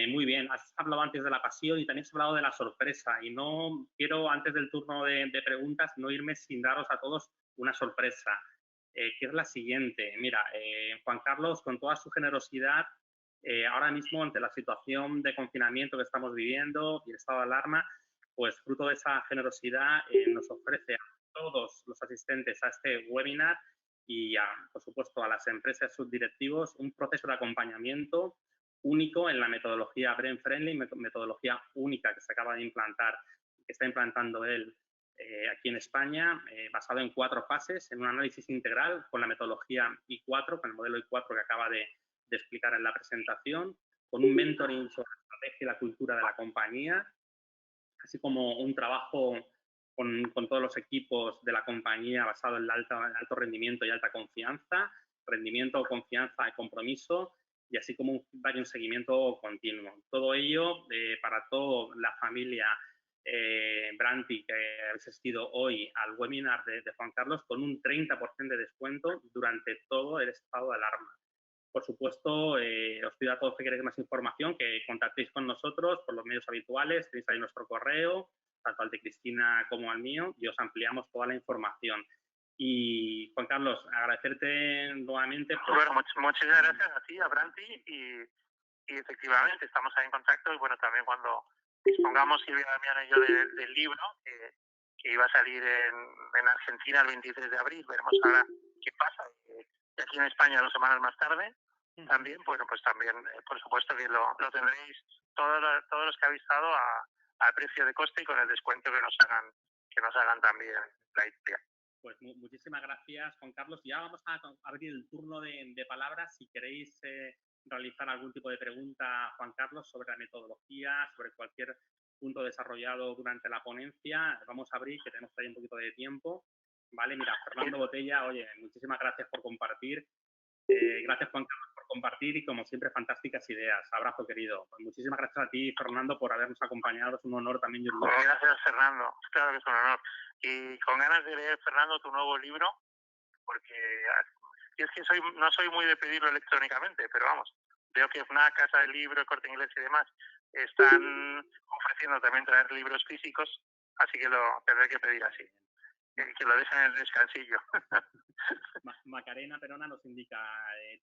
Muy bien, has hablado antes de la pasión y también has hablado de la sorpresa, y no quiero antes del turno de preguntas no irme sin daros a todos una sorpresa, que es la siguiente. Mira, Juan Carlos, con toda su generosidad, ahora mismo ante la situación de confinamiento que estamos viviendo y el estado de alarma, pues fruto de esa generosidad nos ofrece a todos los asistentes a este webinar y, por supuesto, a las empresas subdirectivos un proceso de acompañamiento único en la metodología Brain Friendly, metodología única que se acaba de implantar, que está implantando él aquí en España, basado en 4 fases, en un análisis integral con la metodología I4, con el modelo I4 que acaba de explicar en la presentación, con un mentoring sobre la estrategia y la cultura de la compañía, así como un trabajo con todos los equipos de la compañía basado en el alto rendimiento y alta confianza, rendimiento, confianza y compromiso, y así como un feedback y un seguimiento continuo. Todo ello para toda la familia Branti que ha asistido hoy al webinar de Juan Carlos, con un 30% de descuento durante todo el estado de alarma. Por supuesto, os pido a todos que queréis más información que contactéis con nosotros por los medios habituales. Tenéis ahí nuestro correo, tanto al de Cristina como al mío, y os ampliamos toda la información. Y, Juan Carlos, agradecerte nuevamente. Bueno, muchas gracias a ti, a Branti, y efectivamente estamos ahí en contacto. Y bueno, también cuando dispongamos, Silvia, Damián y yo, del libro, que iba a salir en Argentina el 23 de abril, veremos ahora qué pasa. Y aquí en España 2 semanas más tarde, también, bueno, pues también, por supuesto que lo tendréis todos los que habéis estado al precio de coste y con el descuento que nos hagan también la idea. Pues muchísimas gracias, Juan Carlos. Ya vamos a abrir el turno de palabras. Si queréis realizar algún tipo de pregunta, Juan Carlos, sobre la metodología, sobre cualquier punto desarrollado durante la ponencia, vamos a abrir, que tenemos ahí un poquito de tiempo. Vale, mira, Fernando Botella, oye, muchísimas gracias por compartir. Gracias, Juan Carlos, por compartir y, como siempre, fantásticas ideas. Abrazo, querido. Pues muchísimas gracias a ti, Fernando, por habernos acompañado. Es un honor también. Gracias, Fernando. Claro que es un honor. Y con ganas de leer, Fernando, tu nuevo libro, porque es que no soy muy de pedirlo electrónicamente, pero vamos, veo que FNAC, Casa del Libro, Corte Inglés y demás están ofreciendo también traer libros físicos, así que lo tendré que pedir así. Que lo dejen en el descansillo. Macarena Perona nos indica,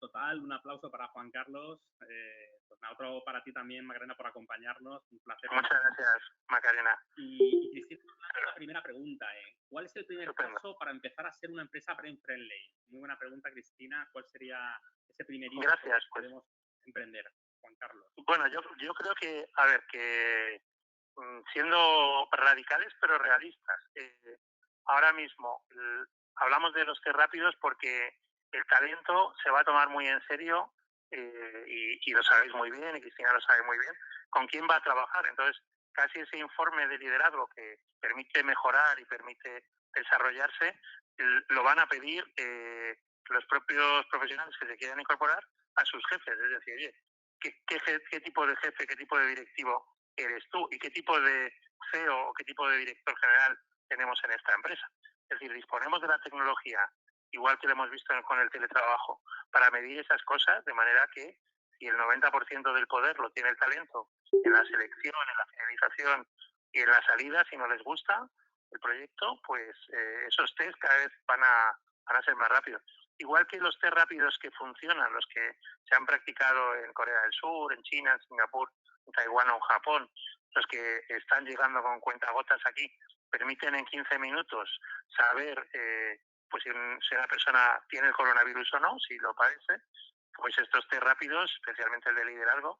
total, un aplauso para Juan Carlos. Pues nada, otro para ti también, Macarena, por acompañarnos. Un placer. Muchas gracias, Macarena. Y Cristina, la primera pregunta, ¿cuál es el primer paso para empezar a ser una empresa brain friendly? Muy buena pregunta, Cristina. ¿Cuál sería ese primer paso que podemos emprender, Juan Carlos? Bueno, yo creo que, a ver, que siendo radicales pero realistas, ahora mismo hablamos de los test rápidos porque el talento se va a tomar muy en serio y lo sabéis muy bien, y Cristina lo sabe muy bien, con quién va a trabajar. Entonces, casi ese informe de liderazgo que permite mejorar y permite desarrollarse, lo van a pedir los propios profesionales que se quieran incorporar a sus jefes. Es decir, oye, ¿qué tipo de jefe, qué tipo de directivo eres tú y qué tipo de CEO o qué tipo de director general tenemos en esta empresa? Es decir, disponemos de la tecnología, igual que lo hemos visto con el teletrabajo, para medir esas cosas, de manera que si el 90% del poder lo tiene el talento en la selección, en la finalización y en la salida, si no les gusta el proyecto, pues esos test cada vez van a ser más rápidos. Igual que los test rápidos que funcionan, los que se han practicado en Corea del Sur, en China, en Singapur, en Taiwán o en Japón, los que están llegando con cuentagotas aquí, permiten en 15 minutos saber pues si una persona tiene el coronavirus o no, si lo padece. Pues estos test rápidos, especialmente el de liderazgo,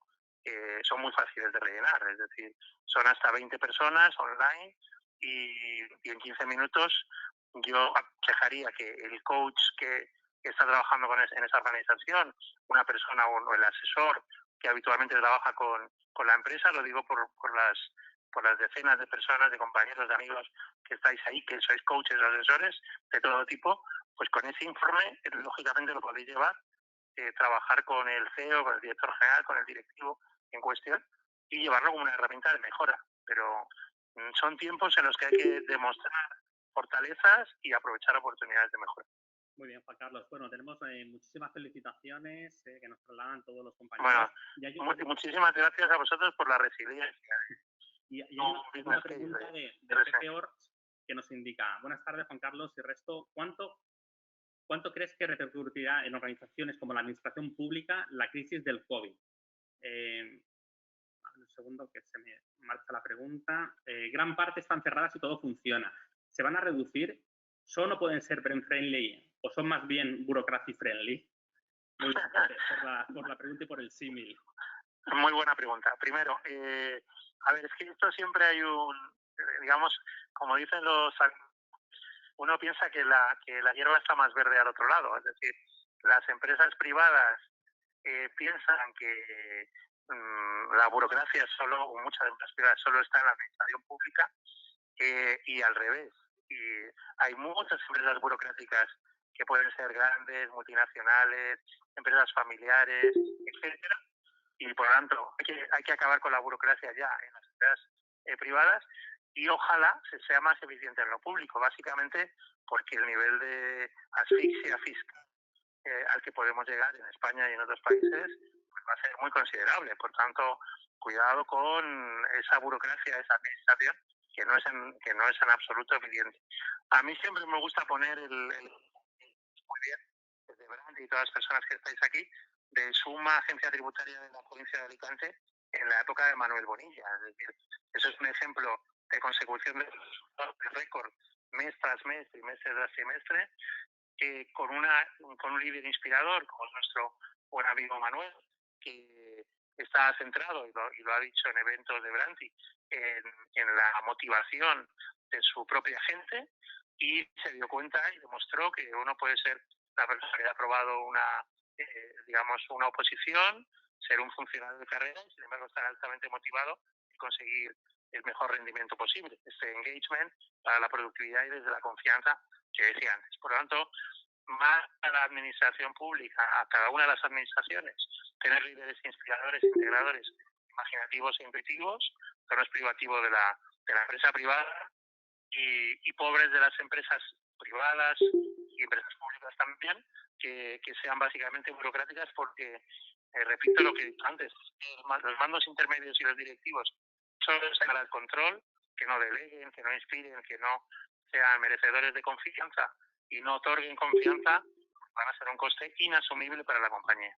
son muy fáciles de rellenar. Es decir, son hasta 20 personas online y en 15 minutos yo aconsejaría que el coach que está trabajando en esa organización, una persona o el asesor que habitualmente trabaja con la empresa, lo digo por las decenas de personas, de compañeros, de amigos que estáis ahí, que sois coaches o asesores de todo tipo, pues con ese informe, lógicamente lo podéis llevar, trabajar con el CEO, con el director general, con el directivo en cuestión y llevarlo como una herramienta de mejora. Pero son tiempos en los que hay que demostrar fortalezas y aprovechar oportunidades de mejora. Muy bien, Juan Carlos. Bueno, tenemos muchísimas felicitaciones que nos trasladan todos los compañeros. Bueno, muchísimas gracias a vosotros por la resiliencia. Y hay una pregunta de Pepe Orts que nos indica: buenas tardes, Juan Carlos y resto. ¿Cuánto crees que repercutirá en organizaciones como la administración pública la crisis del COVID? Un segundo que se me marcha la pregunta. Gran parte están cerradas y todo funciona. ¿Se van a reducir? ¿Son o pueden ser brand-friendly o son más bien bureaucracy-friendly? Por la pregunta y por el símil. Muy buena pregunta. Primero, a ver, es que esto siempre hay digamos, como dicen uno piensa que la hierba está más verde al otro lado. Es decir, las empresas privadas piensan que la burocracia o muchas empresas privadas solo está en la administración pública y al revés. Y hay muchas empresas burocráticas que pueden ser grandes, multinacionales, empresas familiares, etcétera. Y por lo tanto hay que acabar con la burocracia ya en las empresas privadas y ojalá se sea más eficiente en lo público, básicamente porque el nivel de asfixia fiscal al que podemos llegar en España y en otros países pues va a ser muy considerable. Por tanto, cuidado con esa burocracia, esa administración que no es en absoluto eficiente. A mí siempre me gusta poner muy bien, desde Brandy y todas las personas que estáis aquí, de Suma, agencia tributaria de la provincia de Alicante, en la época de Manuel Bonilla. Es decir, eso es un ejemplo de consecución de récord mes tras mes, trimestre tras trimestre, con un líder inspirador como es nuestro buen amigo Manuel, que está centrado, y lo ha dicho en eventos de Brandy, en la motivación de su propia gente, y se dio cuenta y demostró que uno puede ser una persona que ha aprobado una oposición, ser un funcionario de carrera y sin embargo estar altamente motivado y conseguir el mejor rendimiento posible. Este engagement para la productividad y desde la confianza que decía antes. Por lo tanto, más a la administración pública, a cada una de las administraciones, tener líderes inspiradores, integradores, imaginativos e intuitivos, que no es privativo de la empresa privada, y pobres de las empresas privadas y empresas públicas también, que sean básicamente burocráticas porque, repito lo que he dicho antes, los mandos intermedios y los directivos solo están al control, que no deleguen, que no inspiren, que no sean merecedores de confianza y no otorguen confianza, van a ser un coste inasumible para la compañía.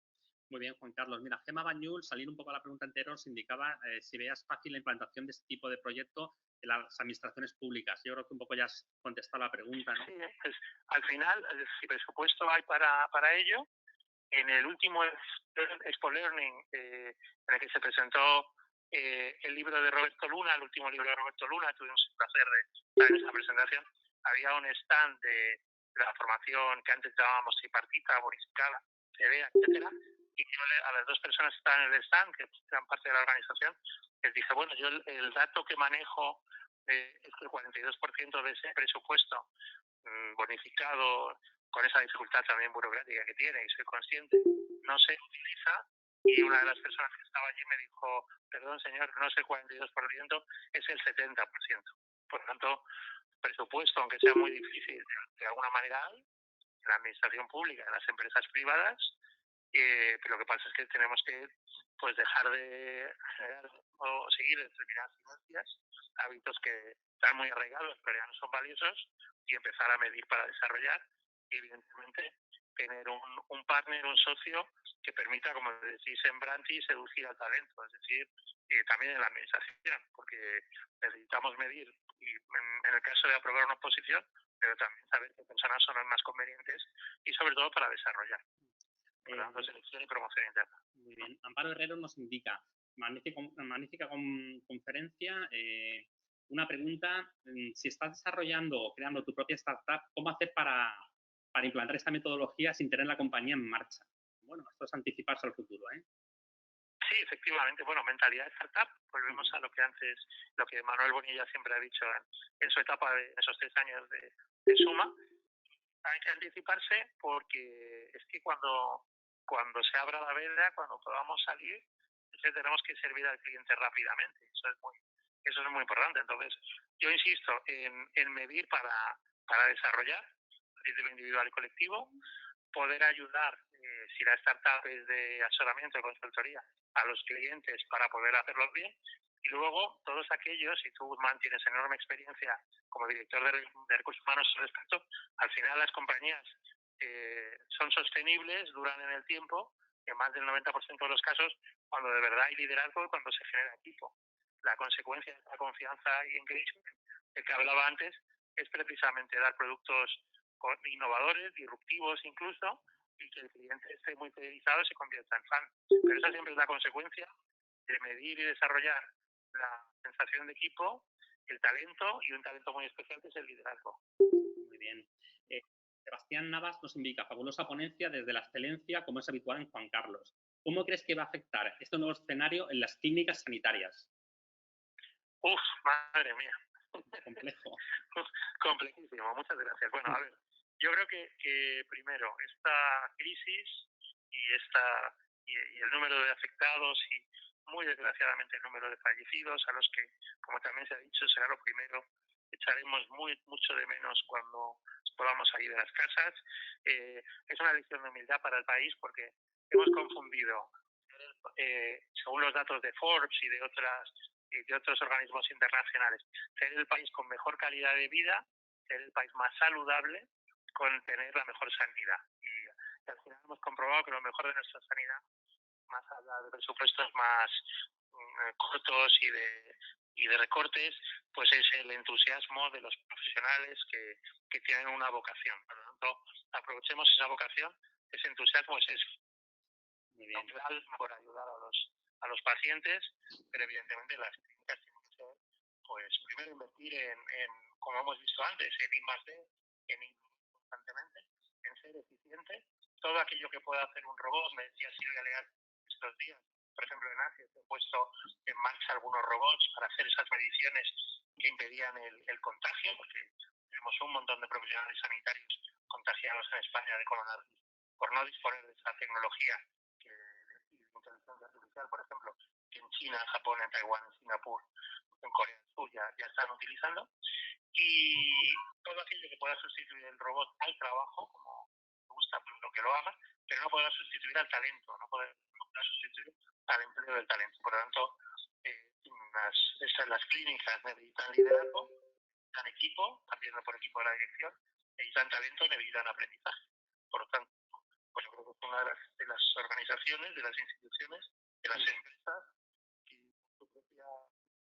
Muy bien, Juan Carlos. Mira, Gemma Bañul, salir un poco a la pregunta anterior, se indicaba si veías fácil la implantación de este tipo de proyecto en las administraciones públicas. Yo creo que un poco ya has contestado la pregunta, ¿no? Sí, pues, al final, si presupuesto hay para ello, en el último Expo Learning, en el que se presentó el libro de Roberto Luna, el último libro de Roberto Luna, tuvimos el placer de estar en esa presentación, había un stand de la formación que antes llamábamos tripartita, bonificada, CBA, etcétera, y yo a las dos personas que estaban en el stand, que eran parte de la organización, les dije, bueno, yo el dato que manejo es que el 42% de ese presupuesto bonificado, con esa dificultad también burocrática que tiene, y soy consciente, no se utiliza. Y una de las personas que estaba allí me dijo, perdón señor, no es el 42%, es el 70%. Por lo tanto, presupuesto, aunque sea muy difícil, de alguna manera hay, en la administración pública, en las empresas privadas, pero lo que pasa es que tenemos que pues dejar de generar o seguir determinadas inercias, hábitos que están muy arraigados pero ya no son valiosos, y empezar a medir para desarrollar y evidentemente tener un partner, un socio que permita, como decís en Branti, seducir al talento, es decir, también en la administración, porque necesitamos medir, y en el caso de aprobar una oposición, pero también saber qué personas son las más convenientes y sobre todo para desarrollar. Por lo tanto, selección y promoción interna. Muy bien. Amparo Herrero nos indica, magnífica conferencia. Una pregunta, si estás desarrollando o creando tu propia startup, ¿cómo hacer para implantar esta metodología sin tener la compañía en marcha? Bueno, esto es anticiparse al futuro, ¿eh? Sí, efectivamente. Bueno, mentalidad de startup. Volvemos a lo que Manuel Bonilla siempre ha dicho en su etapa de esos 3 años de Suma. Hay que anticiparse porque es que cuando se abra la veda, cuando podamos salir, tenemos que servir al cliente rápidamente. Eso es muy importante. Entonces, yo insisto en medir para desarrollar a título individual y colectivo, poder ayudar, si la startup es de asesoramiento, de consultoría, a los clientes para poder hacerlo bien. Y luego, todos aquellos, si tú mantienes enorme experiencia como director de recursos humanos al respecto, al final las compañías son sostenibles, duran en el tiempo, en más del 90% de los casos, cuando de verdad hay liderazgo y cuando se genera equipo. La consecuencia de esta confianza y engagement de que hablaba antes es precisamente dar productos innovadores, disruptivos incluso, y que el cliente esté muy fidelizado y se convierta en fan. Pero esa siempre es la consecuencia de medir y desarrollar la sensación de equipo, el talento, y un talento muy especial que es el liderazgo. Muy bien. Sebastián Navas nos indica, fabulosa ponencia desde la excelencia, como es habitual en Juan Carlos. ¿Cómo crees que va a afectar este nuevo escenario en las clínicas sanitarias? Uf, madre mía. Complejo. Complejísimo, muchas gracias. Bueno, a ver, yo creo que primero, esta crisis y el número de afectados y muy desgraciadamente el número de fallecidos, a los que, como también se ha dicho, será lo primero, echaremos mucho de menos cuando podamos salir de las casas. Es una lección de humildad para el país porque hemos confundido, según los datos de Forbes y de otros organismos internacionales, ser el país con mejor calidad de vida, ser el país más saludable, con tener la mejor sanidad. Y al final hemos comprobado que lo mejor de nuestra sanidad, más allá de presupuestos más cortos y de recortes, pues es el entusiasmo de los profesionales que tienen una vocación. Por lo tanto, aprovechemos esa vocación, ese entusiasmo, ese natural por ayudar a los pacientes, pero evidentemente las clínicas tienen que ser, pues primero invertir en como hemos visto antes, en I+D, en I constantemente, en ser eficiente. Todo aquello que pueda hacer un robot, me decía Silvia Leal estos días, por ejemplo en Asia se han puesto en marcha algunos robots para hacer esas mediciones que impedían el contagio, porque tenemos un montón de profesionales sanitarios contagiados en España de coronavirus por no disponer de esa tecnología de inteligencia artificial, por ejemplo, que en China, en Japón, en Taiwán, en Singapur, en Corea del Sur ya están utilizando. Y todo aquello que pueda sustituir el robot al trabajo, como me gusta lo que lo haga, pero no podrá sustituir al talento, no podrá sustituir al empleo del talento. Por lo tanto, las clínicas necesitan liderazgo, necesitan equipo, partiendo por equipo de la dirección, necesitan talento, necesitan aprendizaje. Por lo tanto, pues yo creo que es una de las organizaciones, de las instituciones, de las empresas, que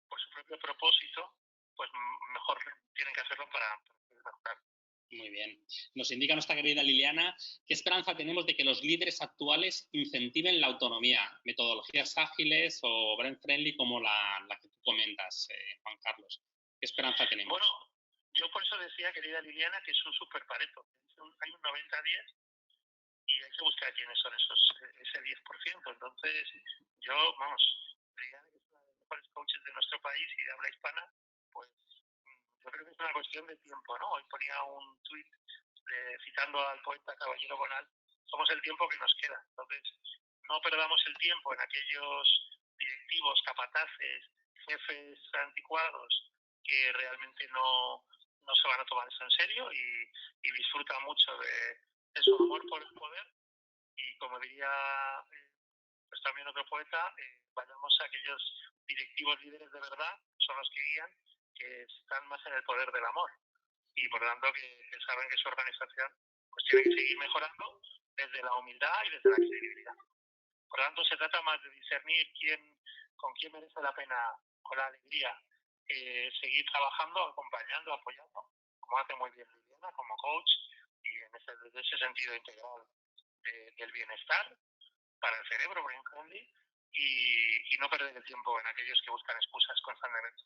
por su propio propósito, pues mejor tienen que hacerlo para mejorar. Muy bien. Nos indica nuestra querida Liliana, ¿qué esperanza tenemos de que los líderes actuales incentiven la autonomía? Metodologías ágiles o brand friendly como la que tú comentas, Juan Carlos. ¿Qué esperanza tenemos? Bueno, yo por eso decía, querida Liliana, que es un super Pareto. Hay un 90-10 y hay que buscar quiénes son ese 10%. Entonces, yo, vamos, Liliana, que es una de los mejores coaches de nuestro país y de habla hispana, pues yo creo que es una cuestión de tiempo, ¿no? Hoy ponía un tuit citando al poeta Caballero Bonal, somos el tiempo que nos queda. Entonces, no perdamos el tiempo en aquellos directivos, capataces, jefes anticuados que realmente no se van a tomar eso en serio y disfrutan mucho de su amor por el poder. Y como diría pues también otro poeta, vayamos a aquellos directivos líderes de verdad, que son los que guían, que están más en el poder del amor. Y por lo tanto que saben que su organización pues tiene que seguir mejorando desde la humildad y desde la credibilidad. Por lo tanto, se trata más de discernir con quién merece la pena, con la alegría, seguir trabajando, acompañando, apoyando, como hace muy bien Liliana, como coach, y desde ese sentido integral del bienestar para el cerebro, brain friendly, y no perder el tiempo en aquellos que buscan excusas constantemente.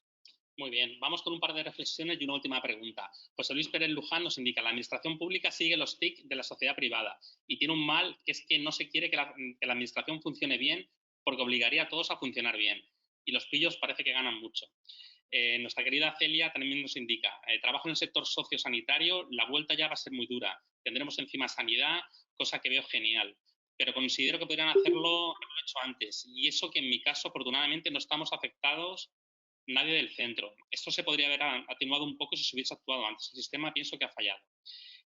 Muy bien, vamos con un par de reflexiones y una última pregunta. José Luis Pérez Luján nos indica: la administración pública sigue los TIC de la sociedad privada y tiene un mal, que es que no se quiere que la administración funcione bien porque obligaría a todos a funcionar bien. Y los pillos parece que ganan mucho. Nuestra querida Celia también nos indica: trabajo en el sector sociosanitario, la vuelta ya va a ser muy dura. Tendremos encima sanidad, cosa que veo genial. Pero considero que podrían haberlo hecho antes. Y eso que en mi caso, afortunadamente, no estamos afectados nadie del centro. Esto se podría haber atenuado un poco si se hubiese actuado antes. El sistema pienso que ha fallado.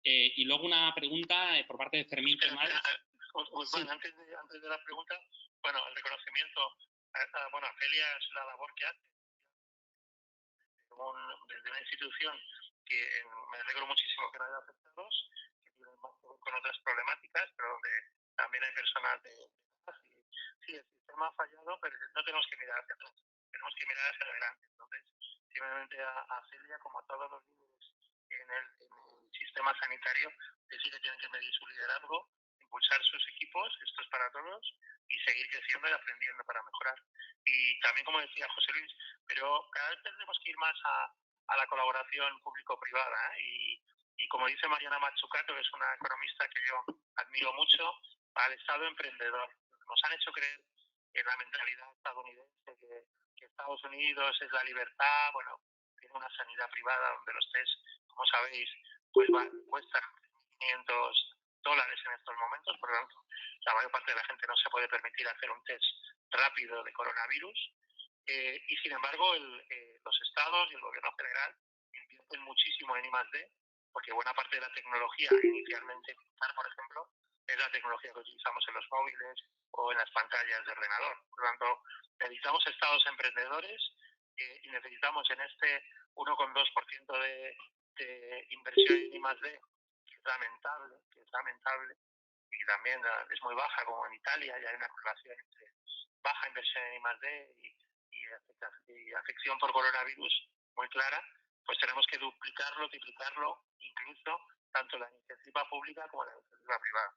Y luego una pregunta por parte de Fermín Cremades. Sí. Antes de la pregunta, bueno, el reconocimiento a Celia es la labor que hace desde una institución que me alegro muchísimo que no haya afectados, que tienen más que ver con otras problemáticas, pero donde también hay personas de sí, el sistema ha fallado, pero no tenemos que mirar hacia atrás, tenemos que mirar hacia adelante. Entonces, simplemente a Celia, como a todos los líderes en el sistema sanitario, decir que tienen que medir su liderazgo, impulsar sus equipos, esto es para todos, y seguir creciendo y aprendiendo para mejorar. Y también, como decía José Luis, pero cada vez tenemos que ir más a la colaboración público-privada, y como dice Mariana Mazzucato, que es una economista que yo admiro mucho, al Estado emprendedor. Nos han hecho creer en la mentalidad estadounidense que Estados Unidos es la libertad, bueno, tiene una sanidad privada donde los test, como sabéis, pues cuestan $500 en estos momentos, por lo tanto, la mayor parte de la gente no se puede permitir hacer un test rápido de coronavirus, y sin embargo los estados y el gobierno federal invierten muchísimo en I+D, porque buena parte de la tecnología inicialmente, por ejemplo, es la tecnología que utilizamos en los móviles o en las pantallas de ordenador. Por lo tanto, necesitamos estados emprendedores y necesitamos en este 1,2% de inversión en I+D, que es lamentable, y también es muy baja, como en Italia, y hay una correlación entre baja inversión en I+D y afección por coronavirus muy clara, pues tenemos que duplicarlo, triplicarlo, incluso tanto la iniciativa pública como la iniciativa privada.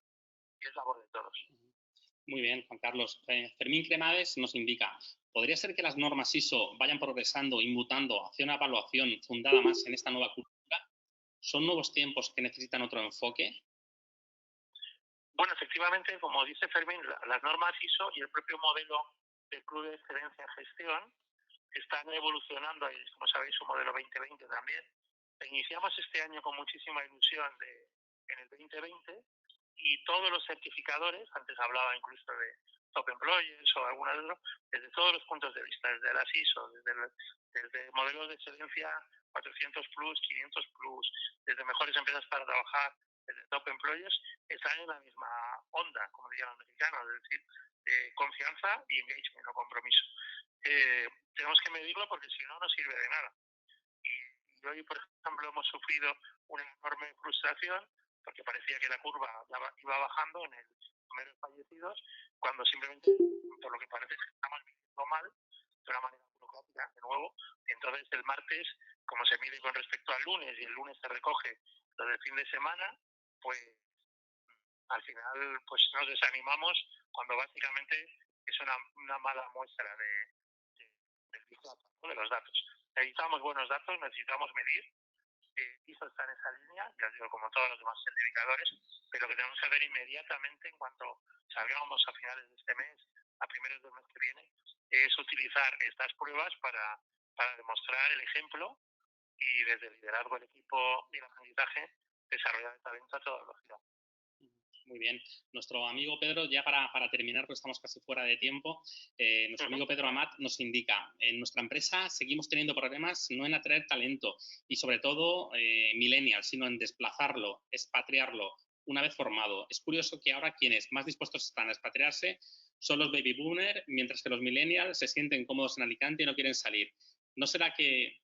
Y es labor de todos. Muy bien, Juan Carlos. Fermín Cremades nos indica: ¿podría ser que las normas ISO vayan progresando y mutando hacia una evaluación fundada más en esta nueva cultura? ¿Son nuevos tiempos que necesitan otro enfoque? Bueno, efectivamente, como dice Fermín, las normas ISO y el propio modelo del Club de Excelencia en Gestión están evolucionando, y como sabéis, su modelo 2020 también. Iniciamos este año con muchísima ilusión en el 2020, y todos los certificadores, antes hablaba incluso de Top Employers o alguna de otros, desde todos los puntos de vista, desde las ISO, desde modelos de excelencia 400 plus, 500 plus, desde mejores empresas para trabajar, desde Top Employers, están en la misma onda, como dirían los mexicanos, es decir, confianza y engagement o compromiso. Tenemos que medirlo porque si no, no sirve de nada. Y hoy, por ejemplo, hemos sufrido una enorme frustración porque parecía que la curva iba bajando en el número de fallecidos, cuando simplemente, por lo que parece, estamos midiendo mal, de una manera burocrática, de nuevo. Entonces, el martes, como se mide con respecto al lunes y el lunes se recoge lo del fin de semana, pues al final pues nos desanimamos cuando básicamente es una mala muestra de los datos. Necesitamos buenos datos, necesitamos medir, ISO está en esa línea, ya digo, como todos los demás certificadores, pero lo que tenemos que hacer inmediatamente en cuanto salgamos a finales de este mes, a primeros del mes que viene, es utilizar estas pruebas para demostrar el ejemplo y desde el liderazgo del equipo y el aprendizaje desarrollar el talento a toda velocidad. Muy bien. Nuestro amigo Pedro, ya para terminar, porque estamos casi fuera de tiempo, nuestro amigo Pedro Amat nos indica, en nuestra empresa seguimos teniendo problemas no en atraer talento y sobre todo millennials, sino en desplazarlo, expatriarlo una vez formado. Es curioso que ahora quienes más dispuestos están a expatriarse son los baby boomers, mientras que los millennials se sienten cómodos en Alicante y no quieren salir. ¿No será que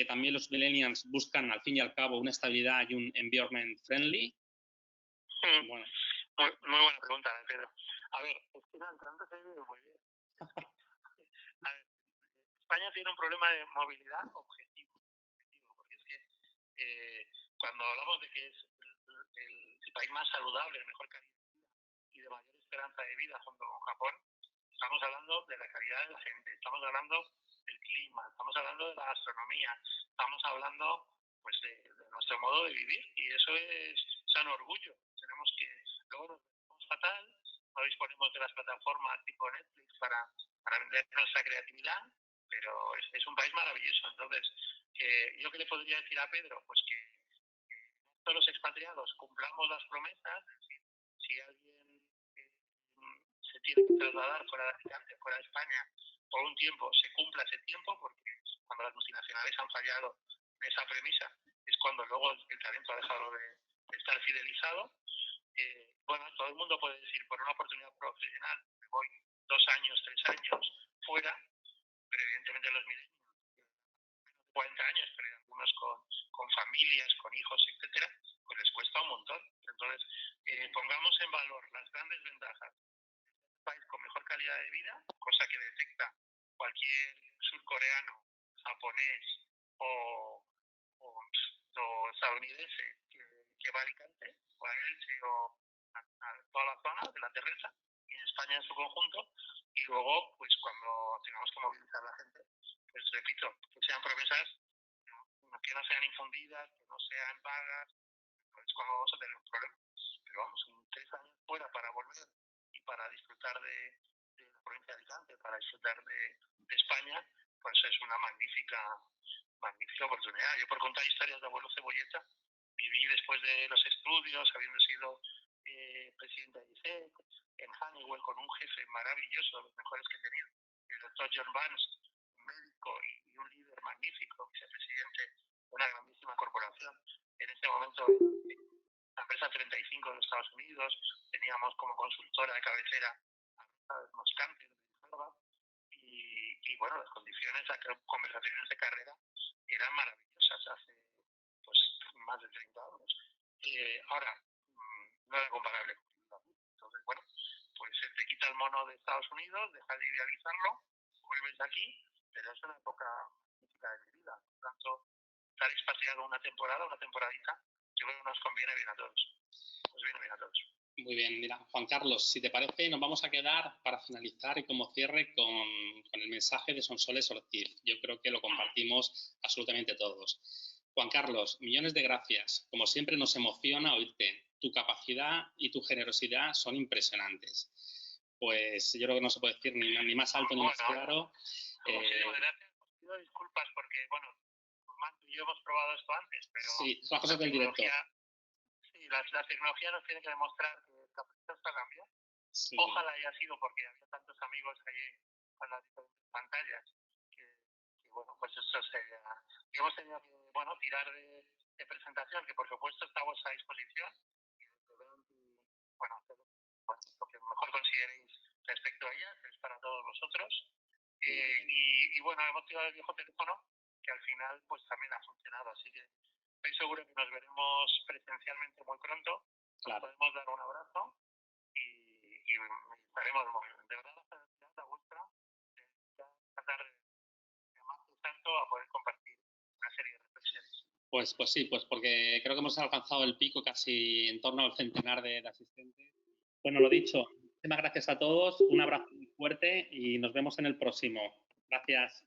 también los millennials buscan al fin y al cabo una estabilidad y un environment friendly? Bueno. Muy buena pregunta, Pedro. A ver, es que entrando se vive muy bien. A ver, España tiene un problema de movilidad objetivo, porque es que cuando hablamos de que es el país más saludable, de mejor calidad de vida y de mayor esperanza de vida junto con Japón, estamos hablando de la calidad de la gente, estamos hablando del clima, estamos hablando de la gastronomía, estamos hablando pues de nuestro modo de vivir, y eso es sano orgullo. Tenemos que, luego nos vemos fatal, no disponemos de las plataformas tipo Netflix para vender nuestra creatividad, pero es un país maravilloso. Entonces, ¿yo qué le podría decir a Pedro? Pues que todos los expatriados cumplamos las promesas. Si alguien se tiene que trasladar fuera de Alicante, fuera de España, por un tiempo, se cumpla ese tiempo, porque cuando las multinacionales han fallado en esa premisa, es cuando luego el talento ha dejado de estar fidelizado. Bueno, todo el mundo puede decir, por una oportunidad profesional, me voy 2 años, 3 años fuera, pero evidentemente los millennials, 40 años, pero algunos con familias, con hijos, etcétera, pues les cuesta un montón. Entonces, pongamos en valor las grandes ventajas de un país con mejor calidad de vida, cosa que detecta cualquier surcoreano, japonés o estadounidense que va a Alicante, o a Elche, o a toda la zona de la Terresa, y en España en su conjunto, y luego, pues cuando tengamos que movilizar a la gente, pues repito, que sean promesas que no sean infundidas, que no sean vagas, es cuando vamos a tener un problema. Pero vamos, en 3 años fuera para volver y para disfrutar de la provincia de Alicante, para disfrutar de España, pues es una magnífica oportunidad. Yo, por contar historias de abuelo Cebolleta, viví después de los estudios, habiendo sido presidente de ICEC, en Honeywell, con un jefe maravilloso, de los mejores que he tenido, el doctor John Vance, un médico y un líder magnífico, vicepresidente de una grandísima corporación. En ese momento, la empresa 35 de los Estados Unidos, teníamos como consultora de cabecera a Moscante de Harvard, y bueno, las condiciones, las conversaciones de carrera eran maravillosas hace pues más de 30 años. Ahora, no era comparable con el mundo. Entonces, bueno, pues se te quita el mono de Estados Unidos, dejas de idealizarlo, vuelves aquí, pero es una época magnífica de mi vida. Por tanto, estar expatriado una temporadita, yo creo que nos conviene bien a todos. Nos viene bien a todos. Muy bien, mira, Juan Carlos, si te parece, nos vamos a quedar para finalizar y como cierre con el mensaje de Sonsoles Ortiz. Yo creo que lo compartimos absolutamente todos. Juan Carlos, millones de gracias. Como siempre nos emociona oírte. Tu capacidad y tu generosidad son impresionantes. Pues yo creo que no se puede decir ni más alto ni más claro. Muchísimas gracias. Os pido disculpas porque, bueno, Manto y yo hemos probado esto antes, pero... Sí, son las cosas del directo. Sí, la tecnología nos tiene que demostrar que el capacidad está cambiando. Sí. Ojalá haya sido porque había tantos amigos allí con las diferentes pantallas que bueno, pues eso sería... Y hemos tenido que, bueno, tirar de presentación, que por supuesto está a vuestra disposición. Y bueno, lo que mejor consideréis respecto a ella, que es para todos vosotros. Y bueno, hemos tirado el viejo teléfono, que al final pues también ha funcionado, así que estoy seguro que nos veremos presencialmente muy pronto. Nos podemos dar un abrazo y estaremos de verdad la vuestra de tratar de más tanto a poder compartir una serie de reflexiones. Pues sí, pues porque creo que hemos alcanzado el pico casi en torno al centenar de asistentes. Bueno, lo dicho, muchísimas gracias a todos, un abrazo muy fuerte y nos vemos en el próximo. Gracias.